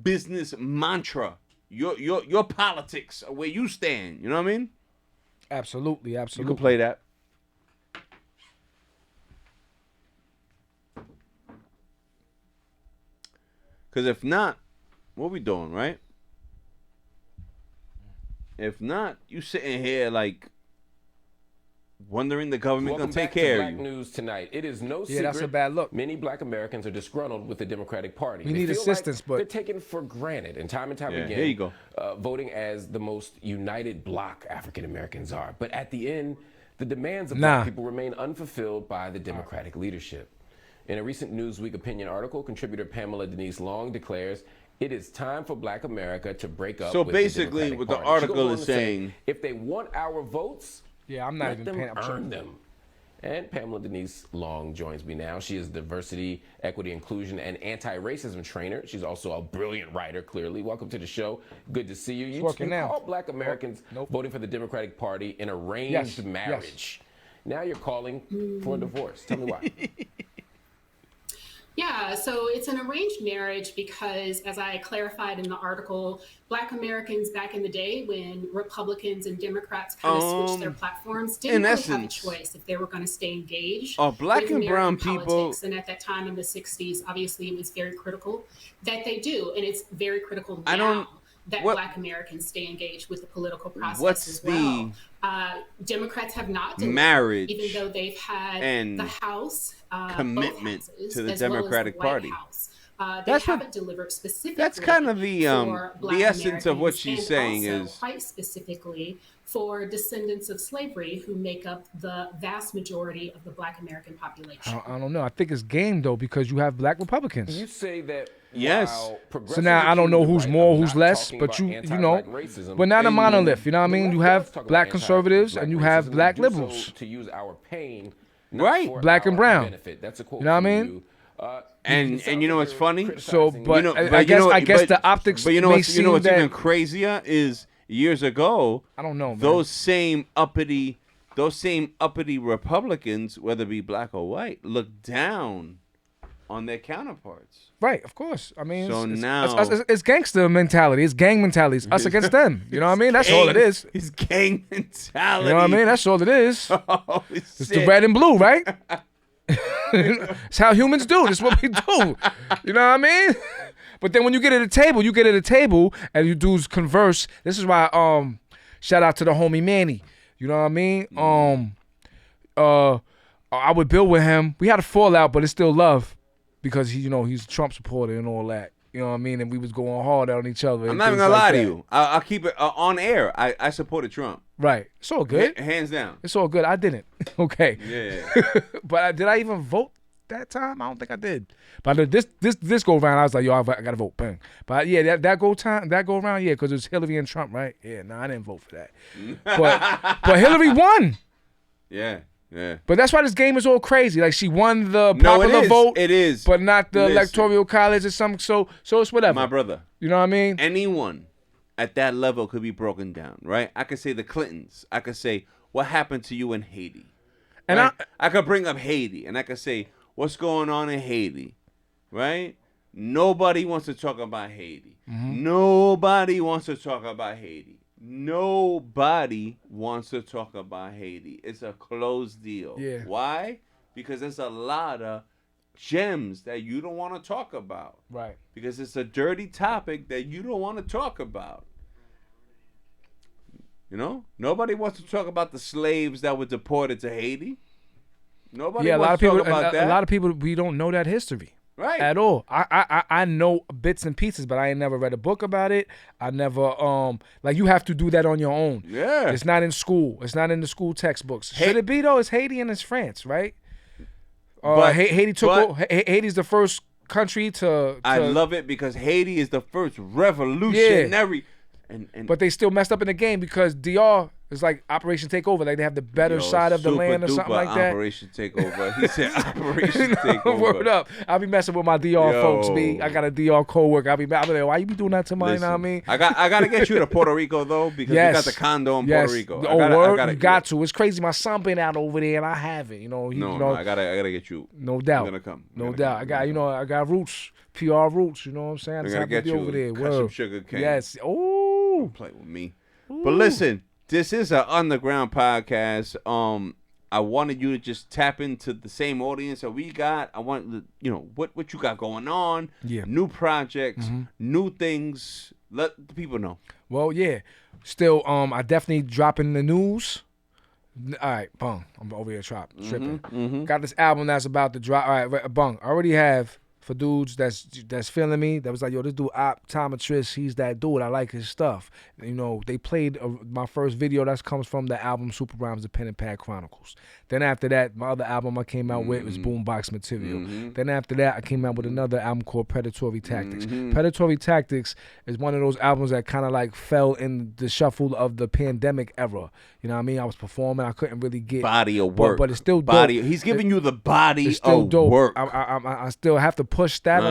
business mantra, your politics, where you stand. You know what I mean? Absolutely. You can play that. Because if not, what we doing, right? If not, you sitting here like wondering the government gonna take care of you. Black news tonight. It is no secret. Yeah, that's a bad look. Many black Americans are disgruntled with the Democratic Party. We need assistance, but they're taken for granted, and time again. Here you go. Voting as the most united bloc African Americans are. But at the end, the demands of black people remain unfulfilled by the Democratic leadership. In a recent Newsweek opinion article, contributor Pamela Denise Long declares it is time for Black America to break up. So with basically, the what the Democratic Party. article is saying, if they want our votes, I'm not let even them paying. earn them. And Pamela Denise Long joins me now. She is diversity, equity, inclusion, and anti-racism trainer. She's also a brilliant writer, clearly. Welcome to the show. Good to see you. You call black Americans voting for the Democratic Party an arranged marriage. Now you're calling for a divorce. Tell me why. Yeah, so it's an arranged marriage because, as I clarified in the article, Black Americans back in the day when Republicans and Democrats kind of switched their platforms didn't really have a choice if they were going to stay engaged. Black with and brown politics. people, and at that time in the 60s, obviously it was very critical that they do, and it's very critical now that Black Americans stay engaged with the political process as well. Democrats have not delivered, marriage, even though they've had the House commitment houses, to the as well Democratic as the White Party. House. They haven't delivered specifically. That's kind of the essence of what Americans, she's and saying also is quite specifically for descendants of slavery who make up the vast majority of the Black American population. I don't know. I think it's game though, because you have black Republicans. You say that. Yes. So now I don't know who's more, who's less, but you know, but not a monolith. You know what I mean? You have black conservatives and you have black liberals. To use our pain, right? Black and brown. Benefit. That's a quote. You know what I mean? And you know what's funny? So, but I guess the optics. But you know what's even crazier is years ago. I don't know, man. Those same uppity those same uppity Republicans, whether it be black or white, look down on their counterparts. Right, of course. I mean, so it's gangster mentality. It's gang mentality. It's us against them. You know what I mean? That's all it is. It's gang mentality. You know what I mean? That's all it is. Oh, it's the red and blue, right? It's how humans do. That's what we do. You know what I mean? But then when you get at a table, and you dudes converse. This is why shout out to the homie Manny. You know what I mean? I would build with him. We had a fallout, but it's still love because he's a Trump supporter and all that. You know what I mean? And we was going hard on each other. I'm not even gonna lie to you. I'll keep it on air. I supported Trump. Right. It's all good. Hands down. It's all good. I didn't. Okay. Yeah. But did I even vote that time? I don't think I did. But this go around, I was like, yo, I gotta vote. Bang. But yeah, that go around, yeah, because it was Hillary and Trump, right? Yeah, no, I didn't vote for that. but Hillary won. Yeah. Yeah. But that's why this game is all crazy. Like she won the popular vote. It is. But not the electoral college or something. So it's whatever. My brother. You know what I mean? Anyone at that level could be broken down, right? I could say the Clintons. I could say what happened to you in Haiti. And right? I could bring up Haiti and I could say what's going on in Haiti, right? Nobody wants to talk about Haiti. Mm-hmm. Nobody wants to talk about Haiti. Nobody wants to talk about Haiti. It's a closed deal. Yeah. Why? Because there's a lot of gems that you don't want to talk about. Right. Because it's a dirty topic that you don't want to talk about. You know? Nobody wants to talk about the slaves that were deported to Haiti. Nobody wants to talk about that. A lot of people, we don't know that history. Right. At all. I know bits and pieces, but I ain't never read a book about it. I never like you have to do that on your own. Yeah. It's not in school. It's not in the school textbooks. Should it be though? It's Haiti and it's France, right? Haiti's the first country to I love it because Haiti is the first revolutionary. Yeah. And but they still messed up in the game because DR is like Operation Takeover. Like they have the better side of the land or something like that. Operation Takeover. He said Operation Takeover. Word up. I'll be messing with my DR folks, B. I got a DR co-worker. I'll be like, why you be doing that to mine? You know what I mean? I got to get you to Puerto Rico though because we got the condo in Puerto Rico. You got to. It's crazy. My son been out over there and I haven't. You know. I gotta get you. No doubt. I'm gonna come. No doubt. I got roots. PR roots. You know what I'm saying? I gotta get you over there. Cut some sugar cane. Yes. Oh. Don't play with me. Ooh. But listen, this is an underground podcast. I wanted you to just tap into the same audience that we got. I want what you got going on. Yeah. New projects, new things. Let the people know. Well, yeah. Still, I definitely dropping the news. All right, bung. I'm over here tripping. Mm-hmm. Got this album that's about to drop. All right, bung. I already have. For dudes that's feeling me, that was like, yo, this dude Optometri, he's that dude. I like his stuff. You know, they played my first video that comes from the album Super Rhymes, The Pen and Pad Chronicles. Then after that, my other album I came out with was Boombox Material. Then after that, I came out with another album called Predatory Tactics. Predatory Tactics is one of those albums that kind of like fell in the shuffle of the pandemic era. You know what I mean? I was performing, I couldn't really get body of work, but it's still dope. He's giving you the body it's still of dope. work. I still have to push that.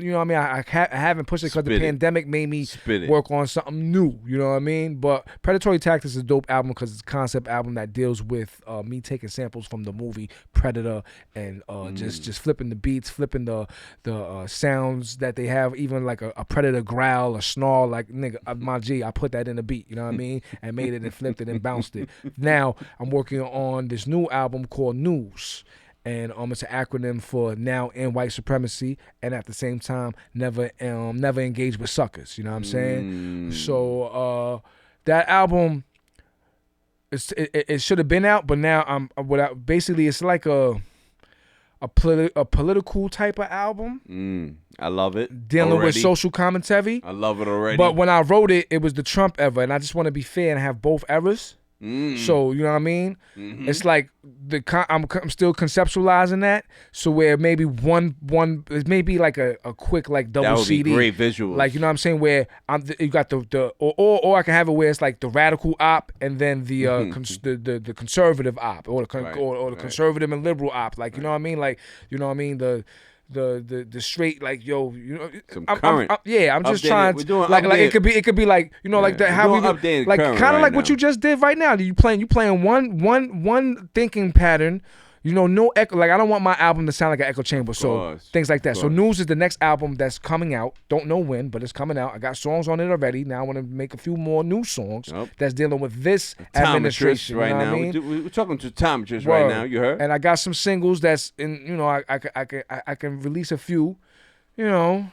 You know what I mean? I haven't pushed it because the pandemic made me work on something new. You know what I mean? But Predatory Tactics is a dope album because it's a concept album that deals with me taking samples from the movie Predator and just flipping the beats, flipping the sounds that they have, even like a predator growl, a snarl, like nigga, my G, I put that in the beat. You know what I mean? And made it and flipped it and bounced it. Now I'm working on this new album called News. And it's an acronym for Now End White Supremacy, and at the same time, never engage with suckers. You know what I'm saying? So that album, it should have been out, but now basically it's like a political type of album. I love it. Dealing with social commentary. I love it already. But when I wrote it, it was the Trump era, and I just want to be fair and have both eras. So you know what I mean? It's like I'm still conceptualizing that. So where maybe one maybe like a quick like double that would CD, be great visuals. Like you know what I'm saying? Where you got or I can have it where it's like the radical op and then the conservative op or the conservative and liberal op. Like you know what I mean? Like you know what I mean? the straight like yo, you know, Some current. I'm just Updated. trying We're to doing like updated. it could be like you know like that how we updated like current kind of right like what now. you just did right now. You playing one thinking pattern. You know, no echo. Like I don't want my album to sound like an echo chamber. So things like that. So News is the next album that's coming out. Don't know when, but it's coming out. I got songs on it already. Now I want to make a few more new songs that's dealing with this administration. Right you know now, what I mean? we're talking to optometrists right now. You heard? And I got some singles that's in. You know, I can release a few. You know,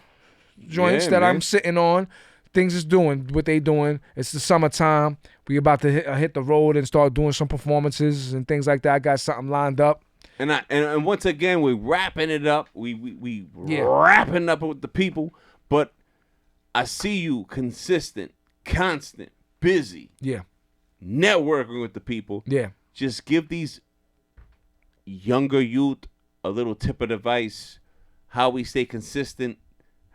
joints that I'm sitting on. Things is doing what they doing. It's the summertime. We about to hit the road and start doing some performances and things like that. I got something lined up. And once again, we're wrapping it up. We wrapping up with the people. But I see you consistent, constant, busy. Yeah. Networking with the people. Yeah. Just give these younger youth a little tip of advice. How we stay consistent.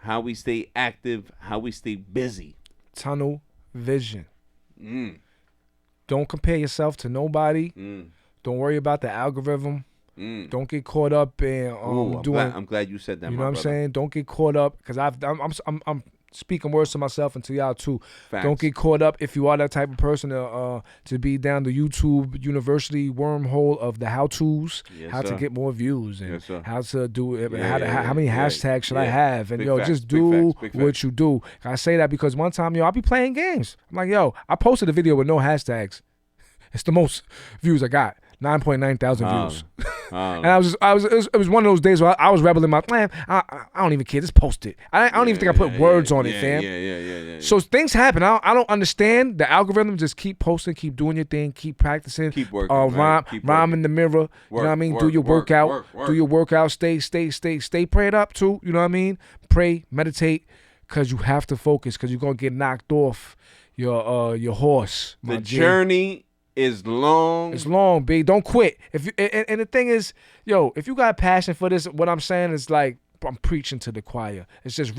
How we stay active, how we stay busy. Tunnel vision. Don't compare yourself to nobody. Don't worry about the algorithm. Don't get caught up in I'm glad you said that. You know what I'm saying? Don't get caught up because I'm speaking words to myself and to y'all too. Facts. Don't get caught up if you are that type of person to be down the YouTube University wormhole of the how-tos, how to get more views and how to do it, how many hashtags should I have, and Big yo, facts, just big do facts, big what facts. you do. I say that because one time, yo, I'll be playing games. I'm like, yo, I posted a video with no hashtags. It's the most views I got. 9.9 thousand views. And it was one of those days where I was rebelling my man. I don't even care. Just post it. I don't even think I put words on it, fam. Yeah. So things happen. I don't understand the algorithm. Just keep posting, keep doing your thing, keep practicing. Keep working. Rhyme in the mirror. You know what I mean? Do your workout. Do your workout. Stay prayed up too. You know what I mean? Pray, meditate, cause you have to focus, cause you're gonna get knocked off your horse. The journey is long. It's long, B. Don't quit. If you and the thing is, yo, if you got passion for this, what I'm saying is like I'm preaching to the choir. It's just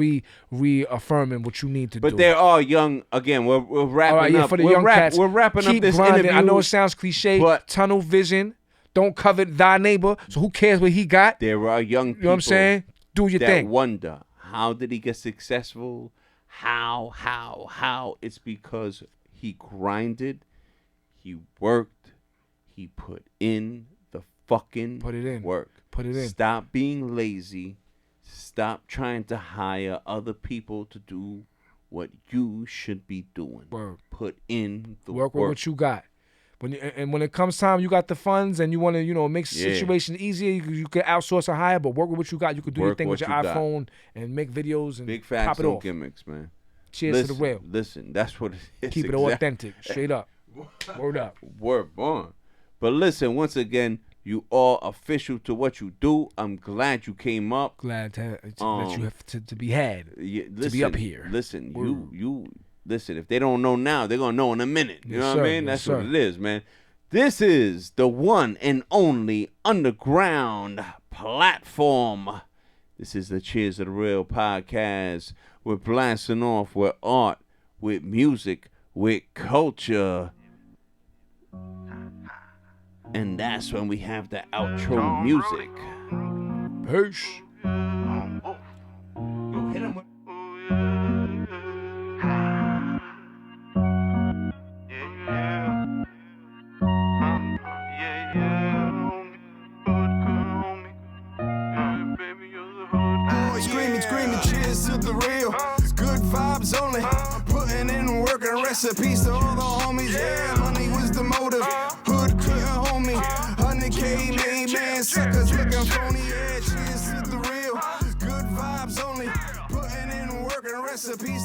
reaffirming what you need to do. But they're all young. Again, we're wrapping up. For the young cats, we're wrapping keep up this grinding. interview. I know it sounds cliche, but tunnel vision. Don't covet thy neighbor. So who cares what he got? There are young people. You know what I'm saying? Do your that thing. Wonder how did he get successful? How? It's because he grinded. He worked. He put in the fucking work. Put it in. Stop being lazy. Stop trying to hire other people to do what you should be doing. Word. Put in the work with what you got. When it comes time, you got the funds and you want to, make situations easier. You can outsource or hire, but work with what you got. You could do your thing with your iPhone and make videos and big facts, pop it no off. gimmicks, man. Cheers to the real. Listen, that's what it is. Keep it authentic, straight up. Word up. Word born. But listen, once again, you are official to what you do. I'm glad you came up. Glad that you have to be had. Listen, to be up here. Listen, you listen. If they don't know now, they're gonna know in a minute. You know what I mean? That's what it is, man. This is the one and only underground platform. This is the Cheers of the Real podcast. We're blasting off with art, with music, with culture. And that's when we have the outro music. Peace. Yo, hit him with Screaming, cheers to the real. Good vibes only. Putting in work and recipes to all the homies. Yeah, money was the motive. Hood couldn't hold me. 100K made man, suckers looking phony. Yeah, cheers to the real. Good vibes only. Putting in work and recipes.